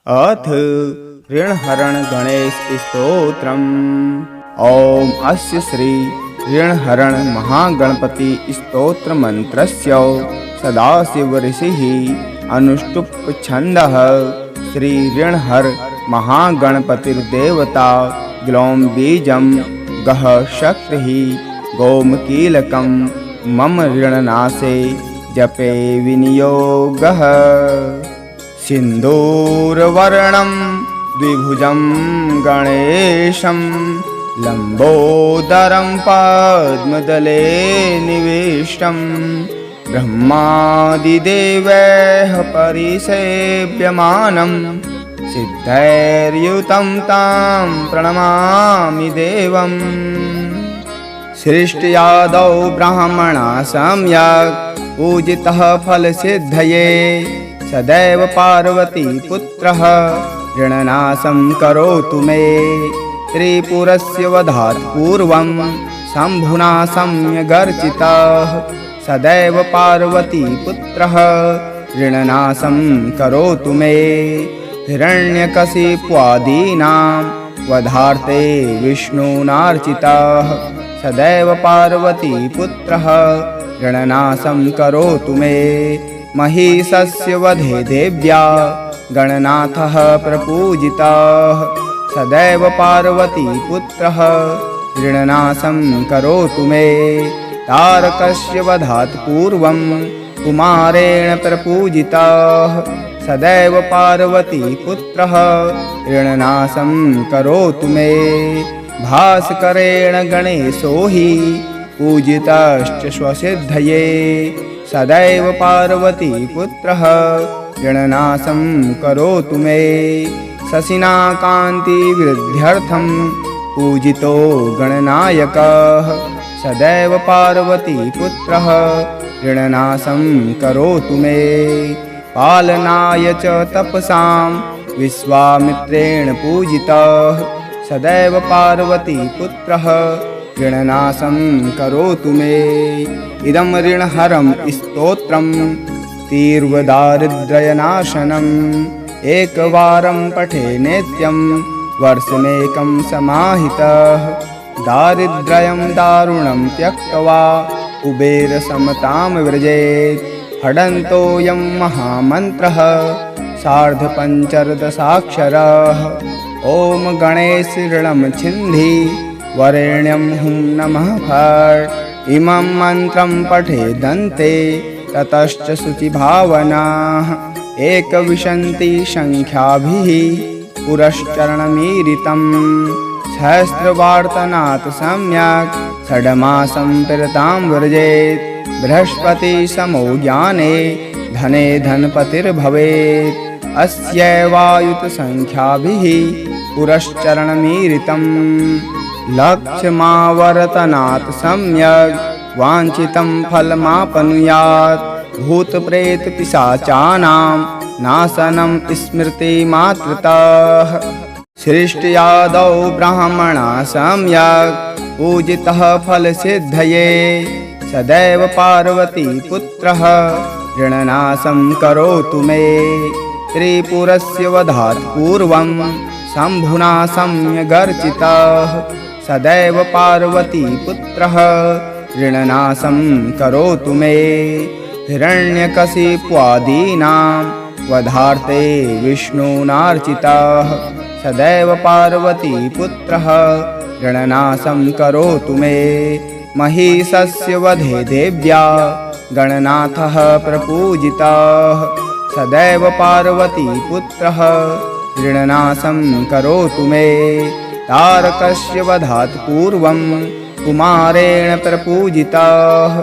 अथ ऋणहरण गणेश स्तोत्रम्। ओम अस्य श्री ऋणहरण महागणपति स्तोत्र मंत्रस्य सदाशिव ऋषिः अनुष्टुप् छन्दः। श्री ऋणहर महागणपतिर्देवता ग्लौम बीजं गः शक्तिः गोमकीलकं मम ऋणनाशे जपे विनियोगः। सिन्दूरवर्णं द्विभुजं गणेशं लम्बोदरं पद्मदले निविष्टं ब्रह्मादिदेवैः परिसेव्यमानं सिद्धैर्युतं तं प्रणमामि देवम्। सृष्ट्यादौ ब्राह्मणा सम्यक् पूजितः फलसिद्धये सदैव पार्वती पुत्रः ऋणनाशं करोतु मे। त्रिपुरस्य वधात् पूर्वं शम्भुना सम्यगर्चितः सदैव पार्वती पुत्रः ऋणनाशं करोतु मे। हिरण्यकशिप्वादीनां वधार्थे विष्णुनार्चितः सदैव पार्वती पुत्रः ऋणनाशं करोतु मे। महिषस्य वधे देव्या गणनाथः प्रपूजितः सदैव पार्वती पुत्रः ऋणनाशं करोतु मे। तारकस्य वधात् पूर्वं कुमारेण प्रपूजितः सदैव पार्वती पुत्रः ऋणनाशं करोतु मे। भास्करेण गणेशो हि पूजितश्च स्वसिद्धये सदैव पार्वती पुत्रः ऋणनाशं करोतु मे। शशिना कान्तिवृद्ध्यर्थं पूजितो गणनायकः सदैव पार्वती पुत्रः ऋणनाशं करोतु मे। पालनाय च तपसां विश्वामित्रेण पूजितः सदैव पार्वती पुत्रः ऋणनाशं करोतु मे। इदं ऋणहरं स्तोत्रं तीव्रदारिद्र्यनाशनम् एकवारं पठे नित्यं वर्षमेकं समाहितः। दारिद्र्यं दारुणं त्यक्त्वा कुबेरसमतां व्रजेत्। हडन्तोऽयं महामन्त्रः सार्धपञ्चदशाक्षरः। ॐ गणेश ऋणं छिन्धि वरेण्यं हुं नमः फट्। इमं मन्त्रं पठेदन्ते ततश्च शुचिभावनाः एकविंशतिसङ्ख्याभिः पुरश्चरणमीरितं। सहस्रवार्तनात् सम्यक् षड्मासं पिरतां व्रजेत्। बृहस्पतिसमो ज्ञाने धने धनपतिर्भवेत्। अस्यैवायुतसङ्ख्याभिः पुरश्चरणमीरितम्। लक्ष्यमावर्तनात् सम्यक् वाञ्छितं फलमाप्नुयात्। भूतप्रेतपिशाचानां नाशनं स्मृतिमात्रतः। सृष्ट्यादौ ब्राह्मणा सम्यक् पूजितः फलसिद्धये सदैव पार्वती पुत्रः ऋणनाशं करोतु मे। त्रिपुरस्य वधात् पूर्वं शम्भुना सम्यगर्चितः सदैव पार्वती पुत्रः ऋणनाशं करोतु मे। हिरण्यकशिप्वादीनां वधार्थे विष्णुनार्चितः सदैव पार्वती पुत्रः ऋणनाशं करोतु मे। महिषस्य वधे देव्या गणनाथः प्रपूजितः सदैव पार्वती पुत्रः ऋणनाशं करोतु मे। तारकस्य वधात् पूर्वं कुमारेण प्रपूजितः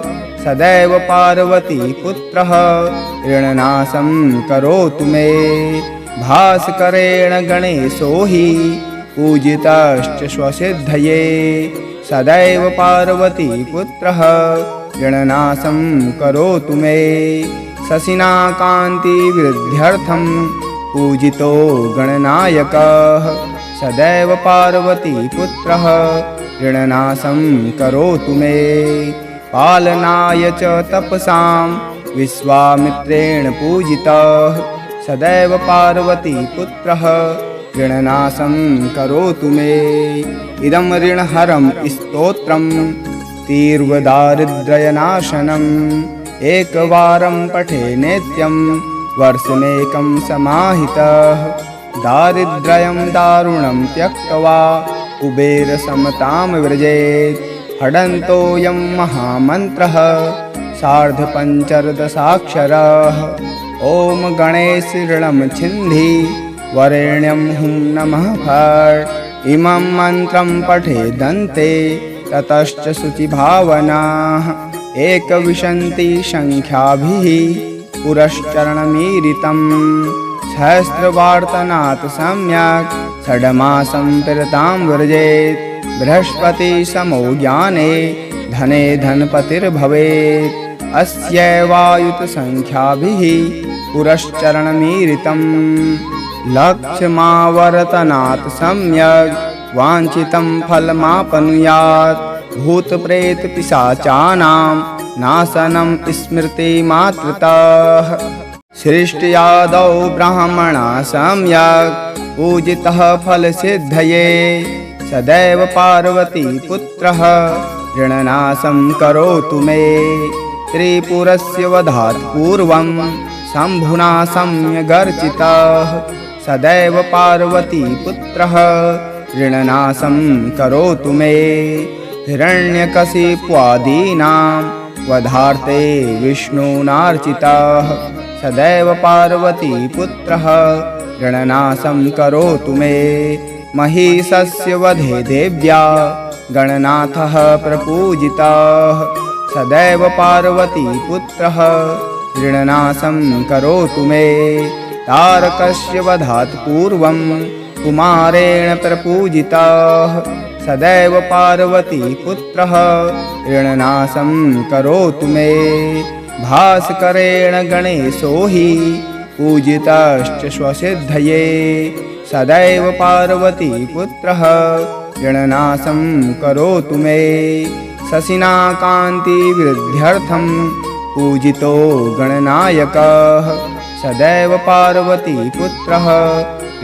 सदैव पार्वती पुत्रः ऋणनाशं करोतु मे। भास्करेण गणेशो हि पूजितश्च स्वसिद्धये सदैव पार्वती पुत्रः ऋणनाशं करोतु मे। शशिना कान्तिवृद्ध्यर्थं पूजितो गणनायकः सदैव पार्वती पुत्रः ऋणनाशं करोतु मे। पालनाय च तपसां विश्वामित्रेण पूजितः सदैव पार्वतीपुत्रः ऋणनाशं करोतु मे। इदं ऋणहरं स्तोत्रं तीर्वदारिद्र्यनाशनम् एकवारं पठे नित्यं वर्षमेकं समाहितः। दारिद्र्यं दारुणं त्यक्त्वा कुबेरसमतां व्रजेत्। हडन्तोऽयं महामन्त्रः सार्धपञ्चदशाक्षरः। ॐ गणेश ऋणं छिन्धि वरेण्यं हुं नमः फट्। इमं मन्त्रं पठेदन्ते ततश्च शुचिभावनाः। एकविंशतिसङ्ख्याभिः पुरश्चरणमीरितम् सहस्रवार्तनात् सम्यक् षड्मासं पिरतां व्रजेत्। बृहस्पतिसमो ज्ञाने धने धनपतिर्भवेत्। अस्यैवायुतसङ्ख्याभिः पुरश्चरणमीरितम् लक्ष्यमावर्तनात् सम्यक् वाञ्छितं फलमाप्नुयात्। भूतप्रेतपिशाचानां नाशनं स्मृतिमात्रतः। सृष्ट्यादौ ब्राह्मणा सम्यक् पूजितः फलसिद्धये। सदैव पार्वतीपुत्रः ऋणनाशं करोतु मे। त्रिपुरस्य वधात् पूर्वं शम्भुना सम्यगर्चितः। सदैव पार्वतीपुत्रः ऋणनाशं करोतु मे। हिरण्यकशिप्वादीनां वधार्थे विष्णुनार्चितः। सदैव पार्वतीपुत्रः ऋणनाशं करोतु मे। महिषस्य वधे देव्या गणनाथः प्रपूजितः। सदैव पार्वतीपुत्रः ऋणनाशं करोतु मे। तारकस्य वधात् पूर्वं कुमारेण प्रपूजितः। सदैव पार्वतीपुत्रः ऋणनाशं करोतु मे। भास्करेण गणेशो हि पूजितश्च स्वसिद्धये। सदैव पार्वतीपुत्रः ऋणनाशं करोतु मे। शशिना कान्तिवृद्ध्यर्थं पूजितो गणनायकः। सदैव पार्वतीपुत्रः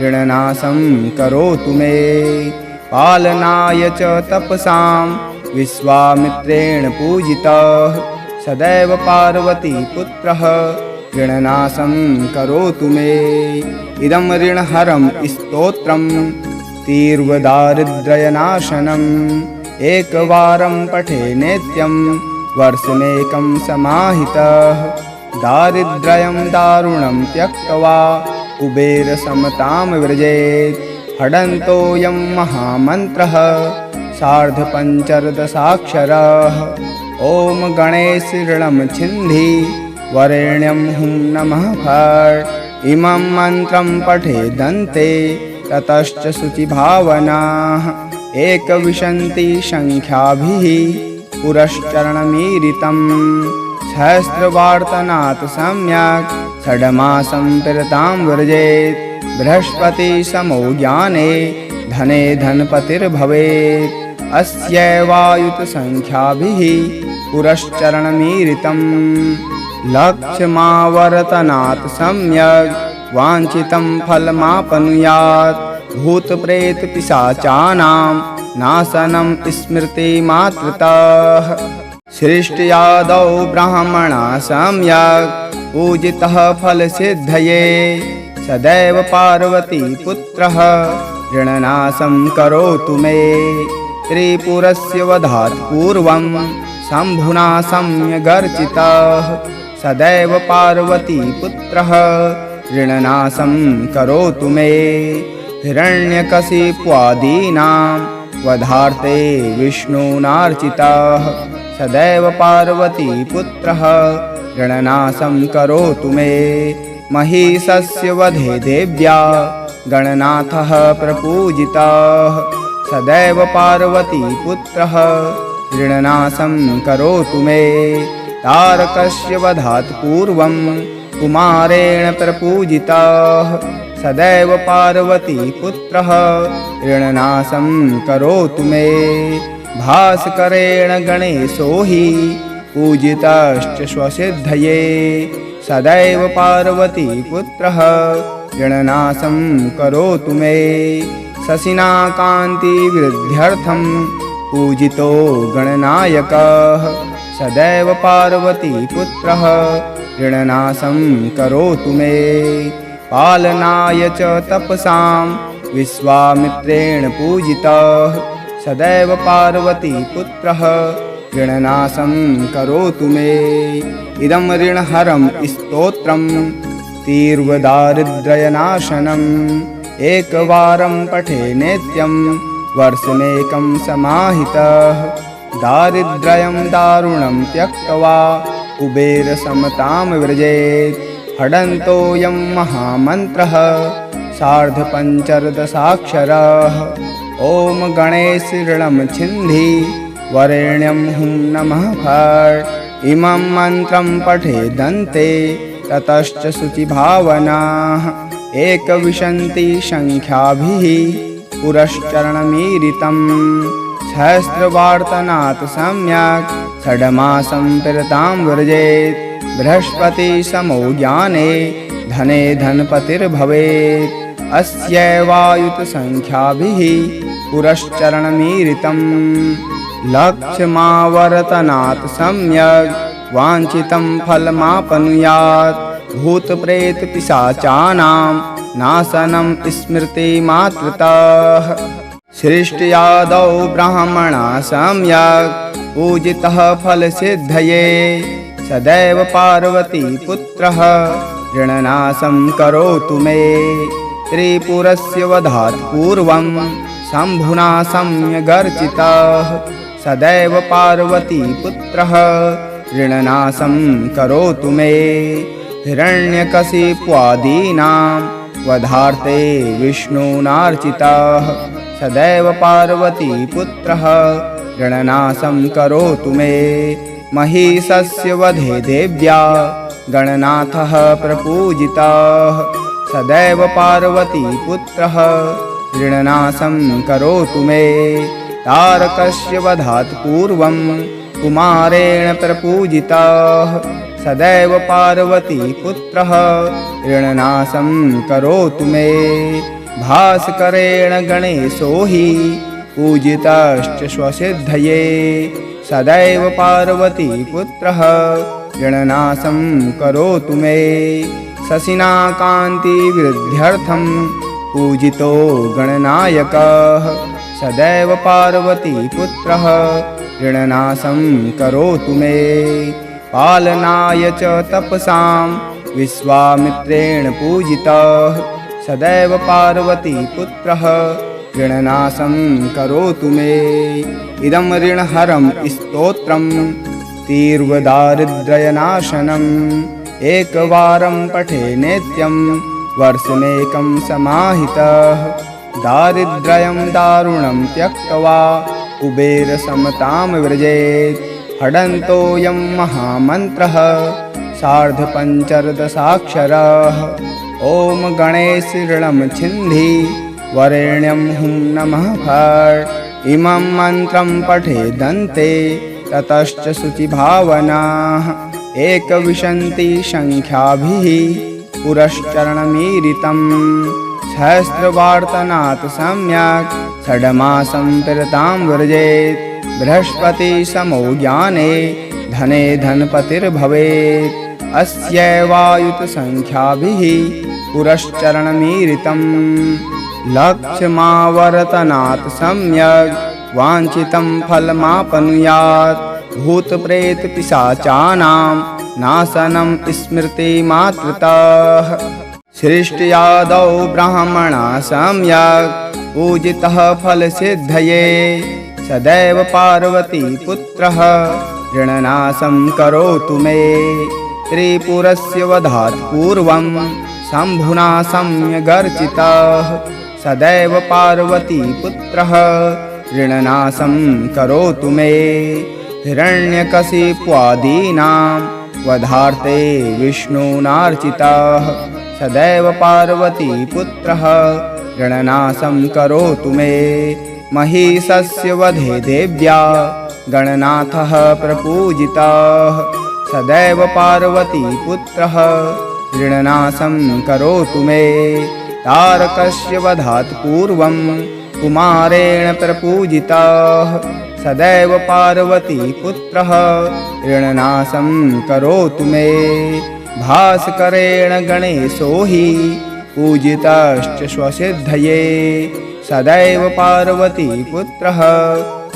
ऋणनाशं करोतु मे। पालनाय च तपसां विश्वामित्रेण पूजितः। सदैव पार्वतीपुत्रः ऋणनाशं करोतु मे। इदं ऋणहरं स्तोत्रं तीर्वदारिद्र्यनाशनम् एकवारं पठे नित्यं वर्षमेकं समाहितः। दारिद्र्यं दारुणं त्यक्त्वा कुबेरसमतां व्रजेत्। हडन्तोऽयं महामन्त्रः सार्धपञ्चदशाक्षरः। ॐ गणेश ऋणं छिन्धि वरेण्यं हुं नमः फट्। इमं मन्त्रं पठेदन्ते ततश्च शुचिभावनाः। एकविंशतिसङ्ख्याभिः पुरश्चरणमीरितम् सहस्रवार्तनात् सम्यक् षड्मासं पिरतां व्रजेत्। बृहस्पतिसमो ज्ञाने धने धनपतिर्भवेत्। अस्यैवायुतसङ्ख्याभिः पुरश्चरणमीरितम् लक्ष्यमावर्तनात् सम्यक् वाञ्छितं फलमाप्नुयात्। भूतप्रेतपिशाचानां नाशनं स्मृतिमात्रतः। सृष्ट्यादौ ब्राह्मणा सम्यक् पूजितः फलसिद्धये। सदैव पार्वतीपुत्रः ऋणनाशं करोतु मे। त्रिपुरस्य वधात् पूर्वं शम्भुना सम्यगर्चितः। सदैव पार्वतीपुत्रः ऋणनाशं करोतु मे। हिरण्यकशिप्वादीनां वधार्थे विष्णुनार्चितः। सदैव पार्वतीपुत्रः ऋणनाशं करोतु मे। महिषस्य वधे देव्या गणनाथः प्रपूजितः। सदैव पार्वतीपुत्रः ऋणनाशं करोतु मे। तारकस्य वधात् पूर्वं कुमारेण प्रपूजितः। सदैव पार्वतीपुत्रः ऋणनाशं करोतु मे। भास्करेण गणेशो हि पूजितश्च स्वसिद्धये। सदैव पार्वतीपुत्रः ऋणनाशं करोतु मे। शशिना कान्तिवृद्ध्यर्थं पूजितो गणनायकः सदैव पार्वतीपुत्रः ऋणनाशं करोतु मे। पालनाय च तपसां विश्वामित्रेण पूजितः सदैव पार्वतीपुत्रः ऋणनाशं करोतु मे। इदं ऋणहरं स्तोत्रं तीव्रदारिद्र्यनाशनम् एकवारं पठे नित्यं वर्षमेकं समाहितः। दारिद्र्यं दारुणं त्यक्त्वा कुबेरसमतां व्रजेत्। हडन्तोऽयं महामन्त्रः सार्धपञ्चदशाक्षरः। ॐ गणेश ऋणं छिन्धि वरेण्यं हुं नमः फट्। इमं मन्त्रं पठेदन्ते ततश्च शुचिभावनाः एकविंशतिसङ्ख्याभिः पुरश्चरणमीरितम्। सहस्रवार्तनात् सम्यक् षड्मासं पिरतां व्रजेत्। बृहस्पतिसमो ज्ञाने धने धनपतिर्भवेत्। अस्यैवायुतसङ्ख्याभिः पुरश्चरणमीरितम्। लक्ष्यमावर्तनात् सम्यक् वाञ्छितं फलमाप्नुयात्। भूतप्रेतपिशाचानां नाशनं स्मृतिमात्रतः। सृष्ट्यादौ ब्राह्मणा सम्यक् पूजितः फलसिद्धये सदैव पार्वतीपुत्रः ऋणनाशं करोतु मे। त्रिपुरस्य वधात् पूर्वं शम्भुना सम्यगर्चितः सदैव पार्वतीपुत्रः ऋणनाशं करोतु मे। हिरण्यकशिप्वादीनां वधार्थे विष्णुनार्चितः सदैव पार्वतीपुत्रः ऋणनाशं करोतु मे। महिषस्य वधे देव्या गणनाथः प्रपूजितः सदैव पार्वतीपुत्रः ऋणनाशं करोतु मे। तारकस्य वधात् पूर्वं कुमारेण प्रपूजितः सदैव पार्वतीपुत्रः ऋणनाशं करोतु मे। भास्करेण गणेशो हि पूजितश्च स्वसिद्धये सदैव पार्वतीपुत्रः ऋणनाशं करोतु मे। शशिना कान्तिवृद्ध्यर्थं पूजितो गणनायकः सदैव पार्वतीपुत्रः ऋणनाशं करोतु मे। पालनाय च तपसां विश्वामित्रेण पूजितः सदैव पार्वतीपुत्रः ऋणनाशं करोतु मे। इदं ऋणहरं स्तोत्रं तीव्रदारिद्र्यनाशनम् एकवारं पठे नित्यं वर्षमेकं समाहितः। दारिद्र्यं दारुणं त्यक्त्वा कुबेरसमतां व्रजेत्। हडन्तोऽयं महामन्त्रः सार्धपञ्चदशाक्षरः। ॐ गणेश ऋणं छिन्धि वरेण्यं हुं नमः फट्। इमं मन्त्रं पठेदन्ते ततश्च शुचिभावनाः एकविंशतिसङ्ख्याभिः पुरश्चरणमीरितम्। सहस्रवार्तनात् सम्यक् षड्मासं पिरतां व्रजेत्। बृहस्पतिसमो ज्ञाने धने धनपतिर्भवेत्। अस्यैवायुतसङ्ख्याभिः पुरश्चरणमीरितम्। लक्ष्यमावर्तनात् सम्यक् वाञ्छितं फलमाप्नुयात्। भूतप्रेतपिशाचानां नाशनं स्मृतिमात्रतः। सृष्ट्यादौ ब्राह्मणा सम्यक् पूजितः फलसिद्धये सदैव पार्वतीपुत्रः ऋणनाशं करोतु मे। त्रिपुरस्य वधात् पूर्वं शम्भुना सम्यगर्चितः सदैव पार्वतीपुत्रः ऋणनाशं करोतु मे। हिरण्यकशिप्वादीनां वधार्थे विष्णुनार्चितः सदैव पार्वतीपुत्रः ऋणनाशं करोतु मे। महिषस्य वधे देव्या गणनाथः प्रपूजितः सदैव पार्वतीपुत्रः ऋणनाशं करोतु मे। तारकस्य वधात् पूर्वं कुमारेण प्रपूजितः सदैव पार्वतीपुत्रः ऋणनाशं करोतु मे। भास्करेण गणेशो हि पूजितश्च स्वसिद्धये सदैव पार्वतीपुत्रः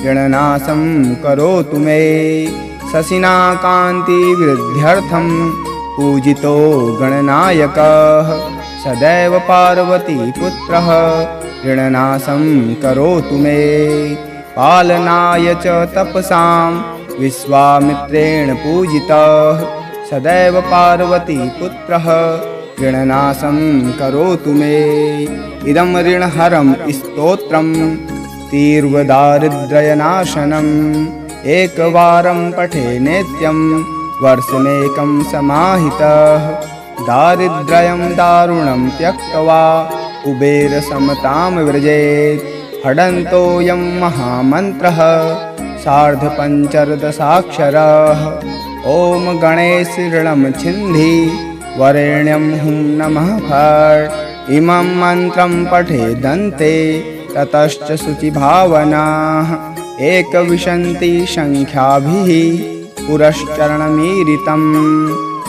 ऋणनाशं करोतु मे। शशिना कान्तिवृद्ध्यर्थं पूजितो गणनायकः सदैव पार्वतीपुत्रः ऋणनाशं करोतु मे। पालनाय च तपसां विश्वामित्रेण पूजितः सदैव पार्वतीपुत्रः ऋणनाशं करोतु मे। इदं ऋणहरं स्तोत्रं तीव्रदारिद्र्यनाशनम् एकवारं पठे नित्यं वर्षमेकं समाहितः। दारिद्र्यं दारुणं त्यक्त्वा कुबेरसमतां व्रजेत्। हडन्तोऽयं महामन्त्रः सार्धपञ्चदशाक्षरः। ॐ गणेश ऋणं छिन्धि वरेण्यं हुं नमः फट्। इमं मन्त्रं पठेदन्ते ततश्च शुचिभावनाः एकविंशतिसङ्ख्याभिः पुरश्चरणमीरितं।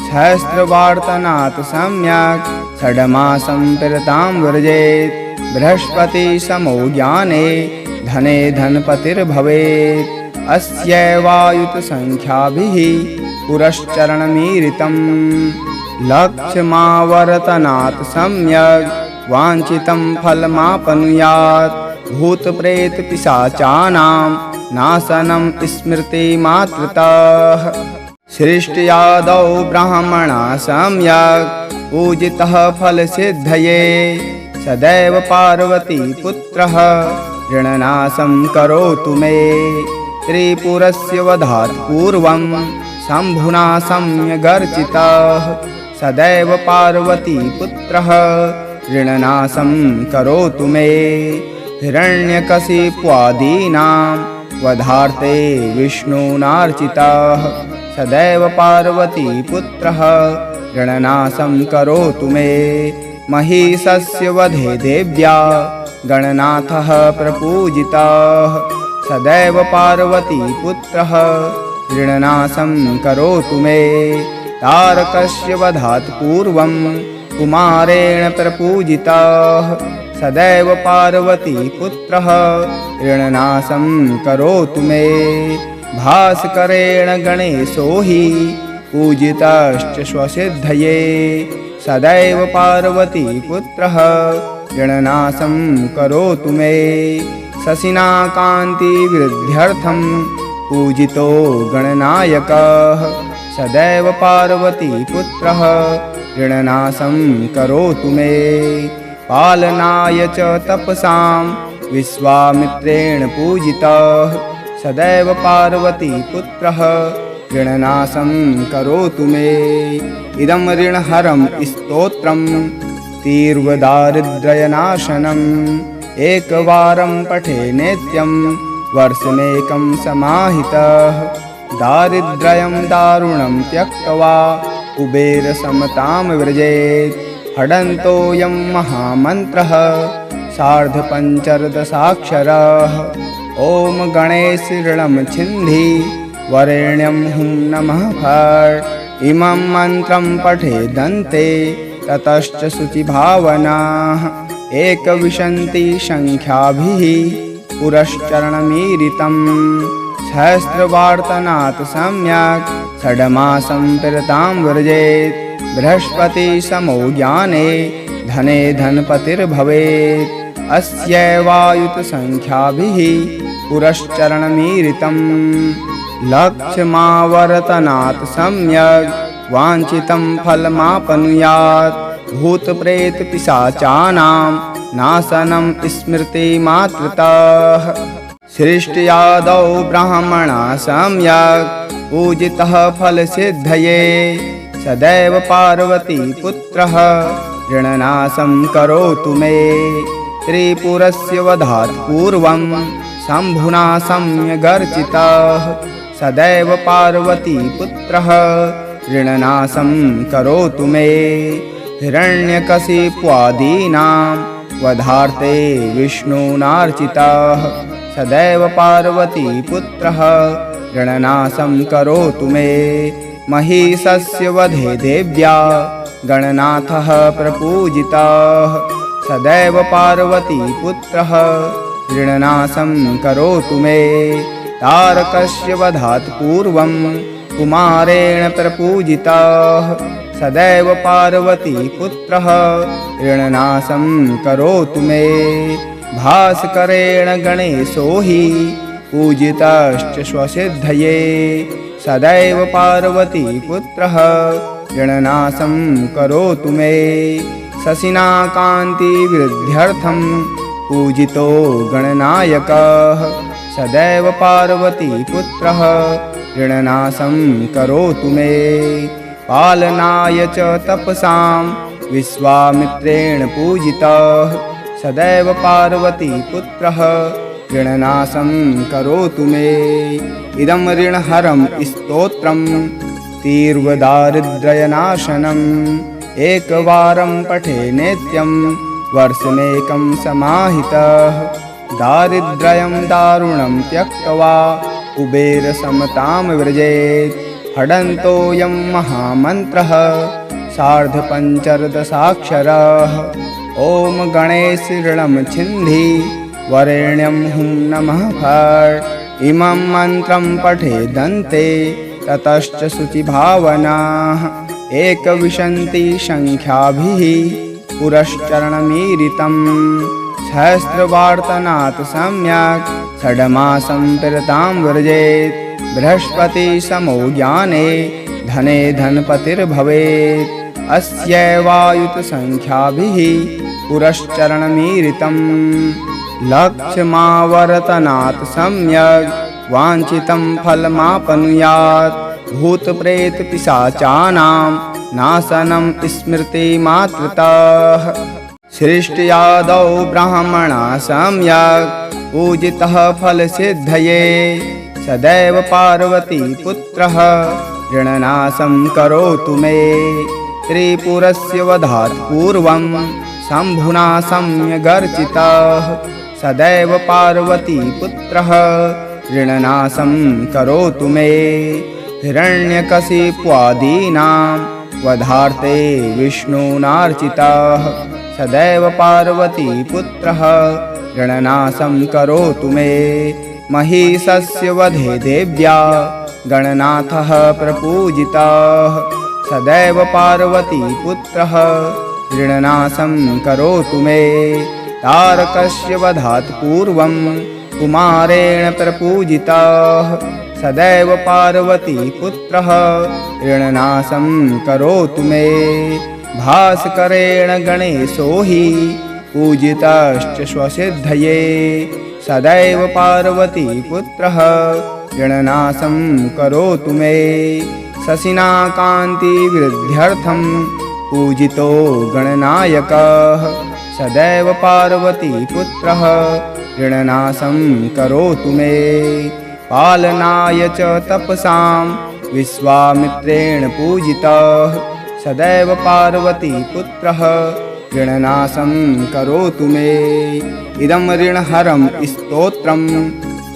सहस्रवार्तनात् सम्यक् षड्मासं पिरतां व्रजेत्। बृहस्पतिसमो ज्ञाने धने धनपतिर्भवेत्। अस्यैवायुतसङ्ख्याभिः पुरश्चरणमीरितं। लक्ष्मावर्तनात् सम्यक् वाञ्छितं फलमाप्नुयात्। भूतप्रेतपिशाचानां नाशनं स्मृतिमात्रतः। सृष्ट्यादौ ब्राह्मणः सम्यक् पूजितः फलसिद्धये सदैव पार्वतीपुत्रः ऋणनाशं करोतु मे। त्रिपुरस्य वधात् पूर्वं शम्भुना सम्यगर्चितः सदैव पार्वतीपुत्रः ऋणनाशं करोतु मे। हिरण्यकशिप्वादीनां वधार्थे विष्णुनार्चितः सदैव पार्वतीपुत्रः ऋणनाशं करोतु मे। महिषस्य वधे देव्या गणनाथः प्रपूजितः सदैव पार्वतीपुत्रः ऋणनाशं करोतु मे। तारकस्य वधात् पूर्वं कुमारेण प्रपूजितः सदैव पार्वतीपुत्रः ऋणनाशं करोतु मे। भास्करेण गणेशो हि पूजितश्च स्वसिद्धये सदैव पार्वतीपुत्रः ऋणनाशं करोतु मे। शशिना कान्तिवृद्ध्यर्थं पूजितो गणनायकः सदैव पार्वतीपुत्रः ऋणनाशं करोतु मे। पालनाय च तपसां विश्वामित्रेण पूजितः सदैव पार्वतीपुत्रः ऋणनाशं करोतु मे। इदं ऋणहरं स्तोत्रं तीव्रदारिद्र्यनाशनम् एकवारं पठे नित्यं वर्षमेकं समाहितः। दारिद्र्यं दारुणं त्यक्त्वा कुबेरसमतां व्रजेत्। हडन्तोऽयं महामन्त्रः सार्धपञ्चदशाक्षरः। ॐ गणेश ऋणं छिन्धि वरेण्यं हुं नमः फट्। इमं मन्त्रं पठेदन्ते ततश्च शुचिभावनाः एकविंशतिसङ्ख्याभिः पुरश्चरणमीरितं। सहस्रवार्तनात् सम्यक् षड्मासं पिरतां व्रजेत्। बृहस्पतिसमो ज्ञाने धने धनपतिर्भवेत्। अस्यैवायुतसङ्ख्याभिः पुरश्चरणमीरितं। लक्ष्मावर्तनात् सम्यक् वाञ्छितं फलमाप्नुयात्। भूतप्रेतपिशाचानां नाशनं स्मृतिमात्रतः। सृष्ट्यादौ ब्राह्मणः सम्यक् पूजितः फलसिद्धये सदैव पार्वतीपुत्रः ऋणनाशं करोतु मे। त्रिपुरस्य वधात् पूर्वं शम्भुना सम्यगर्चितः सदैव पार्वतीपुत्रः ऋणनाशं करोतु मे। हिरण्यकशिप्वादीनां वधार्थे विष्णुनार्चितः सदैव पार्वतीपुत्रः ऋणनाशं करोतु मे। महिषस्य वधे देव्या गणनाथः प्रपूजितः सदैव पार्वतीपुत्रः ऋणनाशं करोतु मे। तारकस्य वधात् पूर्वं कुमारेण प्रपूजितः सदैव पार्वतीपुत्रः ऋणनाशं करोतु मे। भास्करेण गणेशो हि पूजितश्च स्वसिद्धये सदैव पार्वतीपुत्रः ऋणनाशं करोतु मे। शशिना कान्तिवृद्ध्यर्थं पूजितो गणनायकः सदैव पार्वतीपुत्रः ऋणनाशं करोतु मे। पालनाय च तपसां विश्वामित्रेण पूजितः सदैव पार्वतीपुत्रः ऋणनाशं करोतु मे। इदं ऋणहरं स्तोत्रं तीव्रदारिद्र्यनाशनम् एकवारं पठे नित्यं वर्षमेकं समाहितः। दारिद्र्यं दारुणं त्यक्त्वा कुबेरसमतां व्रजेत्। हडन्तोऽयं महामन्त्रः सार्धपञ्चदशाक्षरः। ॐ गणेश ऋणं छिन्धि वरेण्यं हुं नमः फट्। इमं मन्त्रं पठेदन्ते ततश्च शुचिभावनाः एकविंशतिसङ्ख्याभिः पुरश्चरणमीरितं। सहस्रवार्तनात् सम्यक् षड्मासं पिरतां व्रजेत्। बृहस्पतिसमो ज्ञाने धने धनपतिर्भवेत्। अस्यैवायुतसङ्ख्याभिः पुरश्चरणमीरितं। लक्ष्मावर्तनात् सम्यक् वाञ्छितं फलमाप्नुयात्। भूतप्रेतपिशाचानां नाशनं स्मृतिमात्रतः। सृष्ट्यादौ ब्राह्मणः सम्यक् पूजितः फलसिद्धये सदैव पार्वतीपुत्रः ऋणनाशं करोतु मे। त्रिपुरस्य वधात् पूर्वं शम्भुना सम्यगर्चितः सदैव पार्वतीपुत्रः ऋणनाशं करोतु मे। हिरण्यकशिप्वादीनां वधार्थे विष्णुनार्चितः सदैव पार्वतीपुत्रः ऋणनाशं करोतु मे। महिषस्य वधे देव्या गणनाथः प्रपूजितः सदैव पार्वतीपुत्रः ऋणनाशं करोतु मे। तारकस्य वधात् पूर्वं कुमारेण प्रपूजितः सदैव पार्वतीपुत्रः ऋणनाशं करोतु मे। भास्करेण गणेशो हि पूजितश्च स्वसिद्धये सदैव पार्वतीपुत्रः ऋणनाशं करोतु मे। शशिना कान्तिवृद्ध्यर्थं पूजितो गणनायकः सदैव पार्वतीपुत्रः ऋणनाशं करोतु मे। पालनाय च तपसां विश्वामित्रेण पूजितः सदैव पार्वतीपुत्रः ऋणनाशं करोतु मे। इदं ऋणहरं स्तोत्रं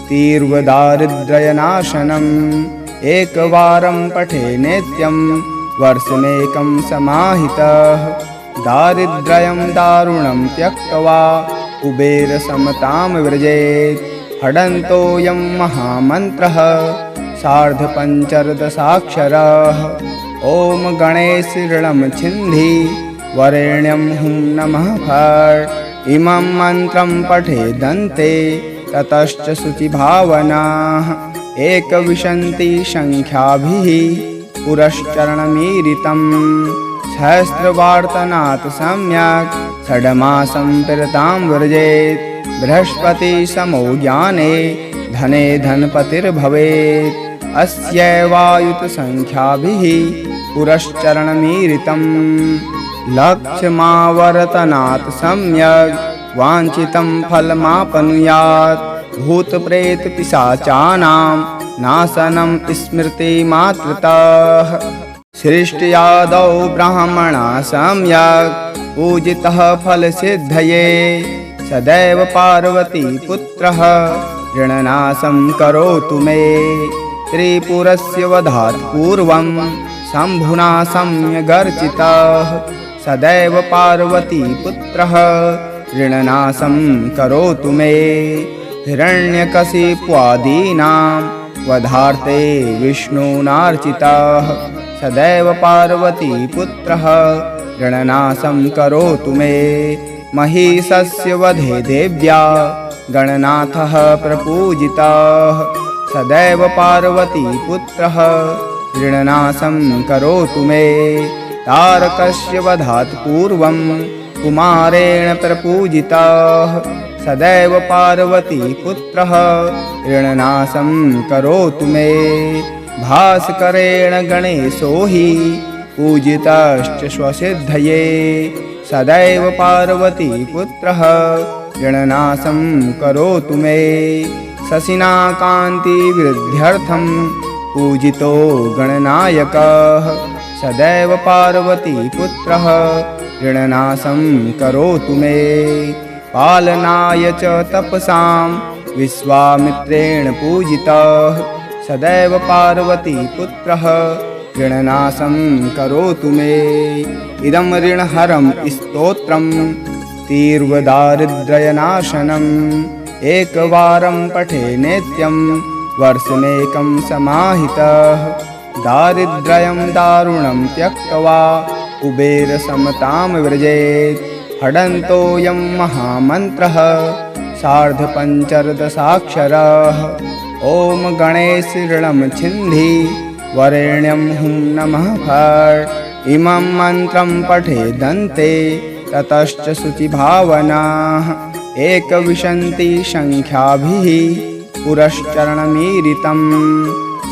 तीव्रदारिद्र्यनाशनम् एकवारं पठे नित्यं वर्षमेकं समाहितः। दारिद्र्यं दारुणं त्यक्त्वा कुबेरसमतां व्रजेत्। हडन्तोऽयं महामन्त्रः सार्धपञ्चदशाक्षरः। ॐ गणेश ऋणं छिन्धि वरेण्यं हुं नमः फट्। इमं मन्त्रं पठेदन्ते ततश्च शुचिभावनाः एकविंशतिसङ्ख्याभिः पुरश्चरणमीरितं। सहस्रवार्तनात् सम्यक् षड्मासं पिरतां व्रजेत्। बृहस्पतिसमो ज्ञाने धने धनपतिर्भवेत्। अस्यैवायुतसङ्ख्याभिः पुरश्चरणमीरितं। लक्ष्मावर्तनात् सम्यक् वाञ्छितं फलमाप्नुयात्। भूतप्रेतपिशाचानां नाशनं स्मृतिमात्रतः। सृष्ट्यादौ ब्राह्मणा सम्यक् पूजितः फलसिद्धये सदैव पार्वती पुत्रः ऋणनाशं करोतु मे त्रिपुरस्य वधात् पूर्वं शम्भुना सम्यगर्चितः सदैव पार्वती पुत्रः ऋणनाशं करोतु मे हिरण्यकशिप्वादीनां वधार्थे विष्णुनार्चितः सदैव पार्वती पुत्रः ऋणनाशं करोतु मे महिषस्य वधे देव्या गणनाथः प्रपूजितः सदैव पार्वती पुत्रः ऋणनाशं करोतु मे तारकस्य वधात् पूर्वं कुमारेण प्रपूजितः सदैव पार्वती पुत्रः ऋणनाशं करोतु मे भास्करेण गणेशो हि पूजितश्च स्वसिद्धये सदैव पार्वती पुत्रः ऋणनाशं करोतु मे शशिना कान्तिवृद्ध्यर्थं पूजितो गणनायकः सदैव पार्वती पुत्रः ऋणनाशं करोतु मे पालनाय च तपसां विश्वामित्रेण पूजितः सदैव पार्वती पुत्रः ऋणनाशं करोतु मे इदं ऋणहरं स्तोत्रं तीर्वदारिद्र्यनाशनम् एकवारं पठे नित्यं वर्षमेकं समाहितः दारिद्र्यं दारुणं त्यक्त्वा कुबेरसमतां व्रजेत् हडन्तोऽयं महामन्त्रः सार्धपञ्चर्दशाक्षरः ॐ गणेश ऋणं छिन्धि वरेण्यं हुं नमः फट् इमं मन्त्रं पठेदन्ते ततश्च शुचिभावनाः एकविंशतिसङ्ख्याभिः पुरश्चरणमीरितं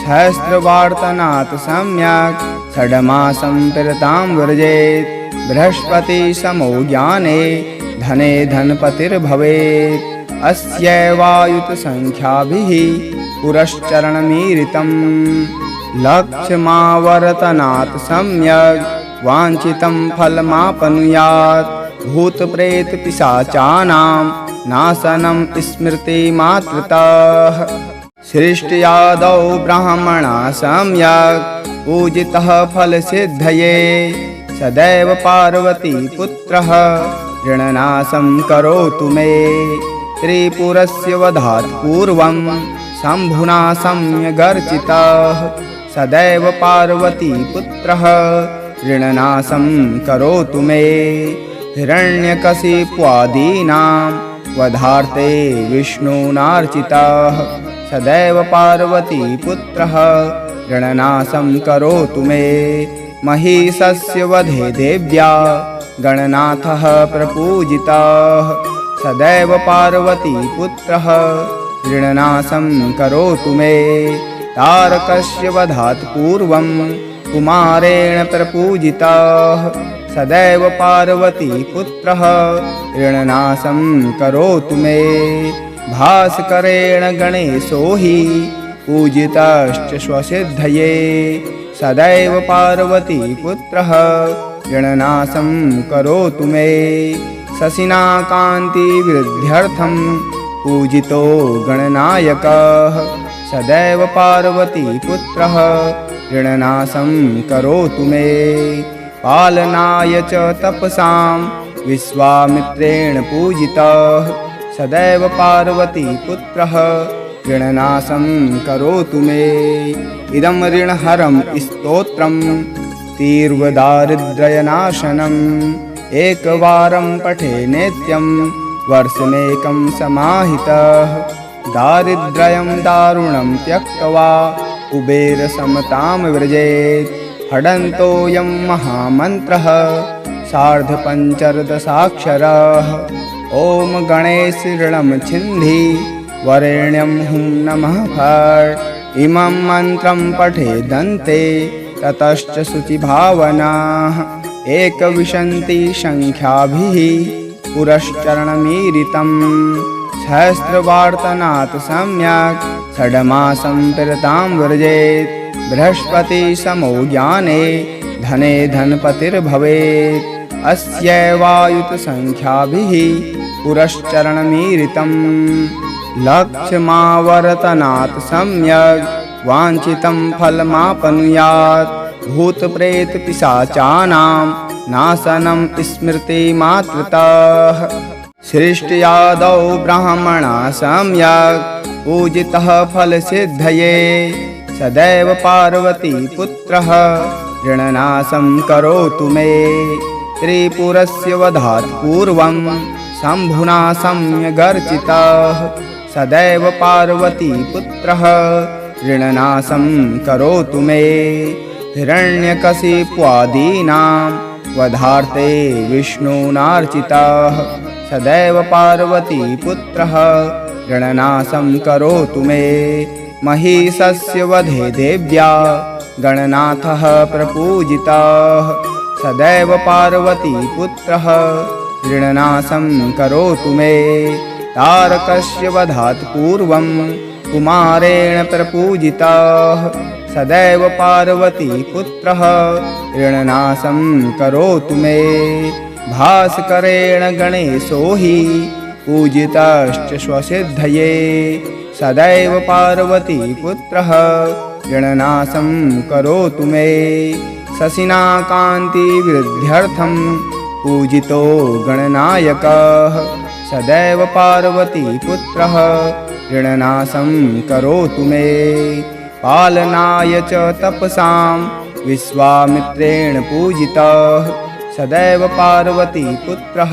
सहस्रवार्तनात् सम्यक् षड्मासं पिरतां व्रजेत् बृहस्पतिसमो ज्ञाने धने धनपतिर्भवेत् अस्यैवायुतसङ्ख्याभिः पुरश्चरणमीरितं लक्ष्मावर्तनात् सम्यक् वाञ्छितं फलमाप्नुयात् भूतप्रेतपिशाचानां नाशनं स्मृतिमात्रतः सृष्ट्यादौ ब्राह्मणा सम्यक् पूजितः फलसिद्धये सदैव पार्वती पुत्रः ऋणनाशं करोतु मे त्रिपुरस्य वधात् पूर्वं शम्भुना सम्यगर्चितः सदैव पार्वती पुत्रः ऋणनाशं करोतु मे हिरण्यकशिप्वादीनां वधार्थे विष्णुनार्चितः सदैव पार्वती पुत्रः ऋणनाशं करोतु मे महिषस्य वधे देव्या गणनाथः प्रपूजितः सदैव पार्वती पुत्रः ऋणनाशं करोतु मे तारकस्य वधात् पूर्वं कुमारेण प्रपूजितः सदैव पार्वती पुत्रः ऋणनाशं करोतु मे भास्करेण गणेशो हि पूजितश्च स्वसिद्धये सदैव पार्वती पुत्रः ऋणनाशं करोतु मे शशिना कान्तिवृद्ध्यर्थं पूजितो गणनायकः सदैव पार्वती पुत्रः ऋणनाशं करोतु मे पालनाय च तपसां विश्वामित्रेण पूजितः सदैव पार्वती पुत्रः ऋणनाशं करोतु मे इदं ऋणहरं स्तोत्रं तीर्वदारिद्र्यनाशनम् एकवारं पठे नित्यं वर्षमेकं समाहितः दारिद्र्यं दारुणं त्यक्त्वा कुबेरसमतां व्रजेत् हडन्तोऽयं महामन्त्रः सार्धपञ्चर्दशाक्षरः ॐ गणेश ऋणं छिन्धि वरेण्यं हुं नमः फट् इमं मन्त्रं पठेदन्ते ततश्च शुचिभावनाः एकविंशतिसङ्ख्याभिः पुरश्चरणमीरितं सहस्रवार्तनात् सम्यक् षड्मासं पिरतां व्रजेत् बृहस्पति समो ज्ञाने धने धनपतिर्भवेत्। अस्यैवायुतसंख्याभिः पुरश्चरणमीरितं लक्ष्यमावर्तनात् सम्यग् वाञ्छितं फलमापनुयात्। भूतप्रेतपिशाचानां नाशनं स्मृतिमात्रतः सृष्ट्यादौ ब्राह्मणा सम्यक् पूजितः फलसिद्धये। सदैव पार्वती पुत्रः ऋणनाशं करोतु मे। त्रिपुरस्य वधात् पूर्वं शम्भुना सम्यगर्चितः सदैव पार्वती पुत्रः ऋणनाशं करोतु मे। हिरण्यकशिप्वादीनां वधार्थे विष्णुनार्चितः सदैव पार्वती पुत्रः ऋणनाशं करोतु मे। महिषस्य वधे देव्या गणनाथः प्रपूजितः सदैव पार्वती पुत्रः ऋणनाशं करोतु मे। तारकस्य वधात् पूर्वं कुमारेण प्रपूजितः सदैव पार्वती पुत्रः ऋणनाशं करोतु मे। भास्करेण गणेशो हि पूजितश्च स्वसिद्धये सदैव पार्वती पुत्रः ऋणनाशं करोतु मे। शशिना कान्तिवृद्ध्यर्थं पूजितो गणनायकः सदैव पार्वती पुत्रः ऋणनाशं करोतु मे। पालनाय च तपसां विश्वामित्रेण पूजितः सदैव पार्वती पुत्रः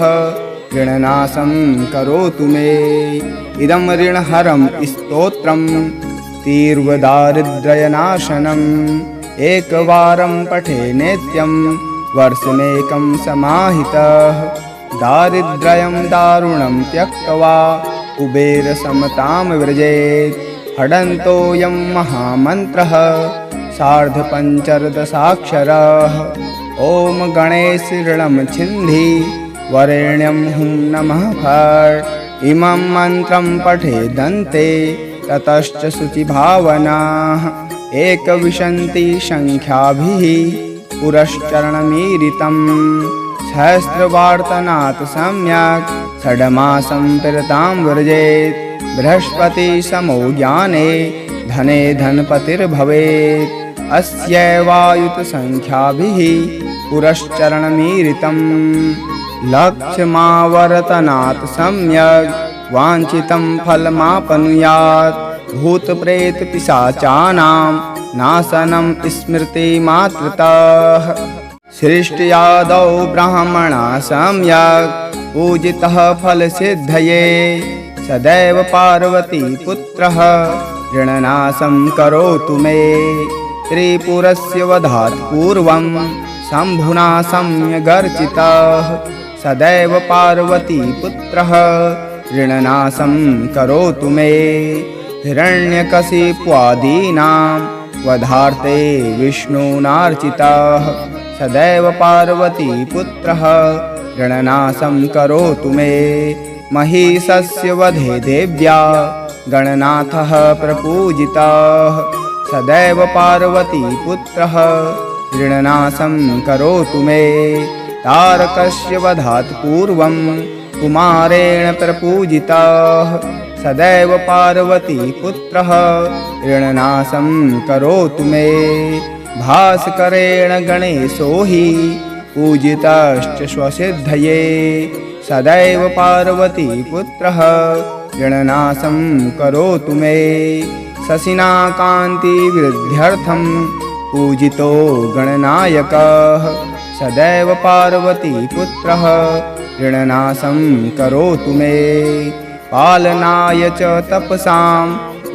ऋणनाशं करोतु मे। इदं ऋणहरं स्तोत्रं तीव्रदारिद्र्यनाशनम् एकवारं पठे नित्यं वर्षमेकं समाहितः। दारिद्र्यं दारुणं त्यक्त्वा कुबेरसमतां व्रजेत्। हडन्तोऽयं महामन्त्रः सार्धपञ्चदशाक्षरः। ॐ गणेश ऋणं छिन्धि वरेण्यं हुं नमः फट्। इमं मन्त्रं पठेदन्ते ततश्च शुचिभावनाः एकविंशति संख्याभिः पुरश्चरणमीरितं। सहस्रवार्तनात् सम्यक् षड्मासं पिरतां व्रजेत्। बृहस्पति समो ज्ञाने धने धनपतिर्भवेत्। अस्यैवायुतसंख्याभिः पुरश्चरणमीरितं लक्ष्यमावर्तनात् सम्यग् वाञ्छितं फलमापनुयात्। भूतप्रेतपिशाचानां नाशनं स्मृतिमात्रतः सृष्ट्यादौ ब्राह्मणा सम्यक् पूजितः फलसिद्धये सदैव पार्वती पुत्रः ऋणनाशं करोतु मे। त्रिपुरस्य वधात् पूर्वं शम्भुना सम्यगर्चितः सदैव पार्वती पुत्रः ऋणनाशं करोतु मे। हिरण्यकशिप्वादीनां वधार्थे विष्णुनार्चितः सदैव पार्वती पुत्रः ऋणनाशं करोतु मे। महिषस्य वधे देव्या गणनाथः प्रपूजितः सदैव पार्वती पुत्रः ऋणनाशं करोतु मे। तारकस्य वधात् पूर्वं कुमारेण प्रपूजितः सदैव पार्वती पुत्रः ऋणनाशं करोतु मे। भास्करेण गणेशो हि पूजितश्च स्वसिद्धये सदैव पार्वती पुत्रः ऋणनाशं करोतु मे। शशिना कान्तिवृद्ध्यर्थं पूजितो गणनायकः सदैव पार्वती पुत्रः ऋणनाशं करोतु मे। पालनाय च तपसां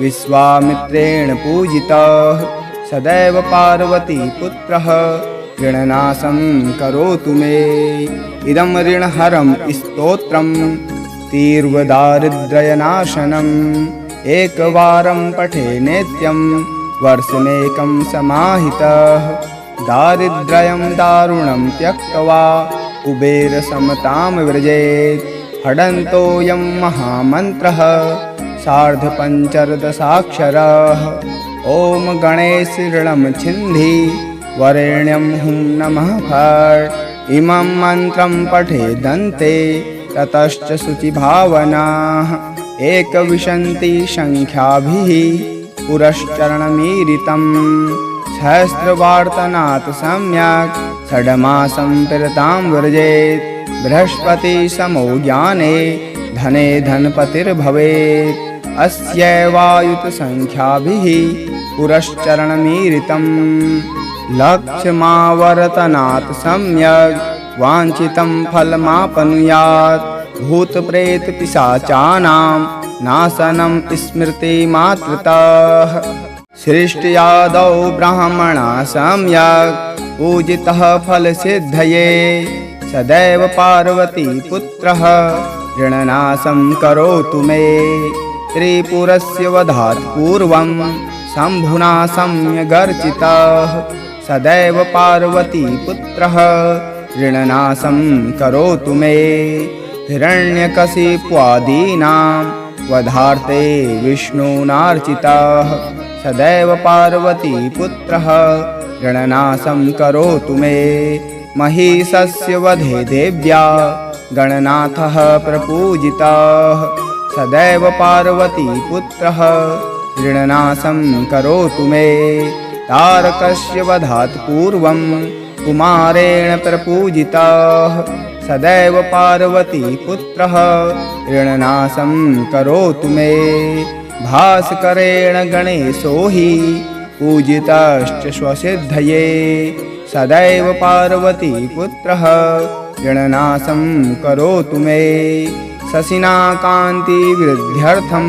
विश्वामित्रेण पूजितः सदैव पार्वती पुत्रः ऋणनाशं करोतु मे। इदं ऋणहरं स्तोत्रं तीव्रदारिद्र्यनाशनम् एकवारं पठे नित्यं वर्षमेकं समाहितः। दारिद्र्यं दारुणं त्यक्त्वा कुबेरसमतां व्रजेत्। हडन्तोऽयं महामन्त्रः सार्धपञ्चदशाक्षरः। ॐ गणेश ऋणं छिन्धि वरेण्यं हुं नमः फट्। इमं मन्त्रं पठेदन्ते ततश्च शुचिभावनाः एकविंशति संख्याभिः पुरश्चरणमीरितं सहस्रवार्तनात् सम्यक् षड्मासं पिरतां व्रजेत्। बृहस्पतिसमो ज्ञाने धने धनपतिर्भवेत्। अस्यैवायुतसंख्याभिः पुरश्चरणमीरितं लक्ष्यमावर्तनात् सम्यक् वाञ्छितं फलमाप्नुयात्। भूतप्रेतपिशाचानां नाशनं स्मृतिमात्रतः। सृष्ट्यादौ ब्राह्मणा सम्यक् पूजितः फलसिद्धये। सदैव पार्वतीपुत्रः ऋणनाशं करोतु मे। त्रिपुरस्य वधात् पूर्वं शम्भुना सम्यगर्चितः। सदैव पार्वतीपुत्रः ऋणनाशं करोतु मे। हिरण्यकशिप्वादीनां वधार्थे विष्णुनार्चितः। सदैव पार्वतीपुत्रः ऋणनाशं करोतु मे। महिषस्य वधे देव्या गणनाथः प्रपूजितः। सदैव पार्वतीपुत्रः ऋणनाशं करोतु मे। तारकस्य वधात् पूर्वं कुमारेण प्रपूजितः। सदैव पार्वतीपुत्रः ऋणनाशं करोतु मे। भास्करेण गणेशो हि पूजितश्च स्वसिद्धये। सदैव पार्वतीपुत्रः ऋणनाशं करोतु मे। शशिना कान्तिवृद्ध्यर्थं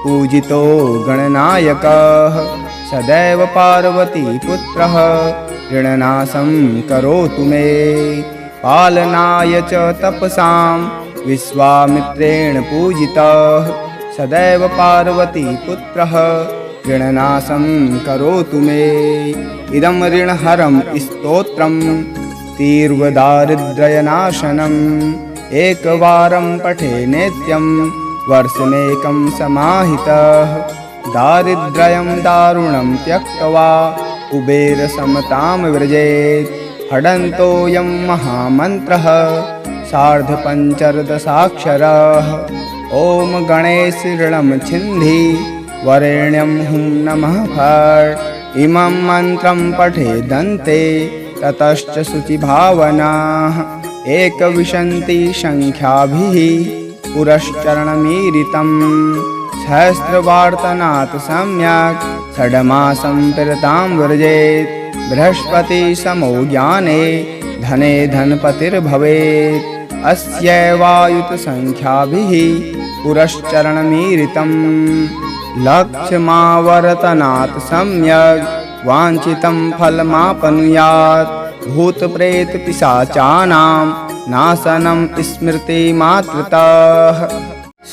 पूजितो गणनायकः। सदैव पार्वतीपुत्रः ऋणनाशं करोतु मे। पालनाय च तपसां विश्वामित्रेण पूजितः। सदैव पार्वतीपुत्रः ऋणनाशं करोतु मे। इदं ऋणहरं स्तोत्रं तीव्रदारिद्र्यनाशनम् एकवारं पठे नित्यं वर्षमेकं समाहितः। दारिद्र्यं दारुणं त्यक्त्वा कुबेरसमतां व्रजेत्। हडन्तोऽयं महामन्त्रः सार्धपञ्चदशाक्षरः। ॐ गणेश ऋणं छिन्धि वरेण्यं हुं नमः फट्। इमं मन्त्रं पठेदन्ते ततश्च शुचिभावनाः एकविंशति संख्याभिः पुरश्चरणमीरितं सहस्रवार्तनात् सम्यक् षड्मासं पिरतां व्रजेत्। बृहस्पतिसमो ज्ञाने धने धनपतिर्भवेत्। अस्यैवायुतसंख्याभिः पुरश्चरणमीरितं लक्ष्यमावर्तनात् सम्यक् वाञ्छितं फलमाप्नुयात्। भूतप्रेतपिशाचानां नाशनं स्मृतिमात्रतः।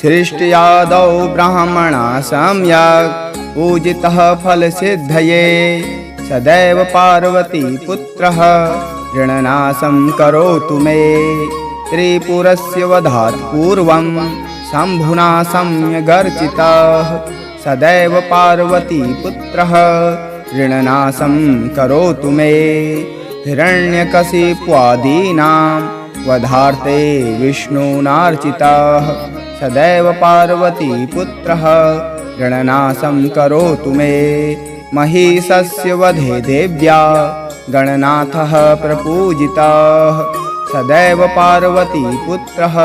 सृष्ट्यादौ ब्राह्मणा सम्यक् पूजितः फलसिद्धये। सदैव पार्वतीपुत्रः ऋणनाशं करोतु मे। त्रिपुरस्य वधात् पूर्वं शम्भुना सम्यगर्चितः। सदैव पार्वतीपुत्रः ऋणनाशं करोतु मे। हिरण्यकशिप्वादीनां वधार्थे विष्णुनार्चितः। सदैव पार्वतीपुत्रः ऋणनाशं करोतु मे। महिषस्य वधे देव्या गणनाथः प्रपूजितः। सदैव पार्वतीपुत्रः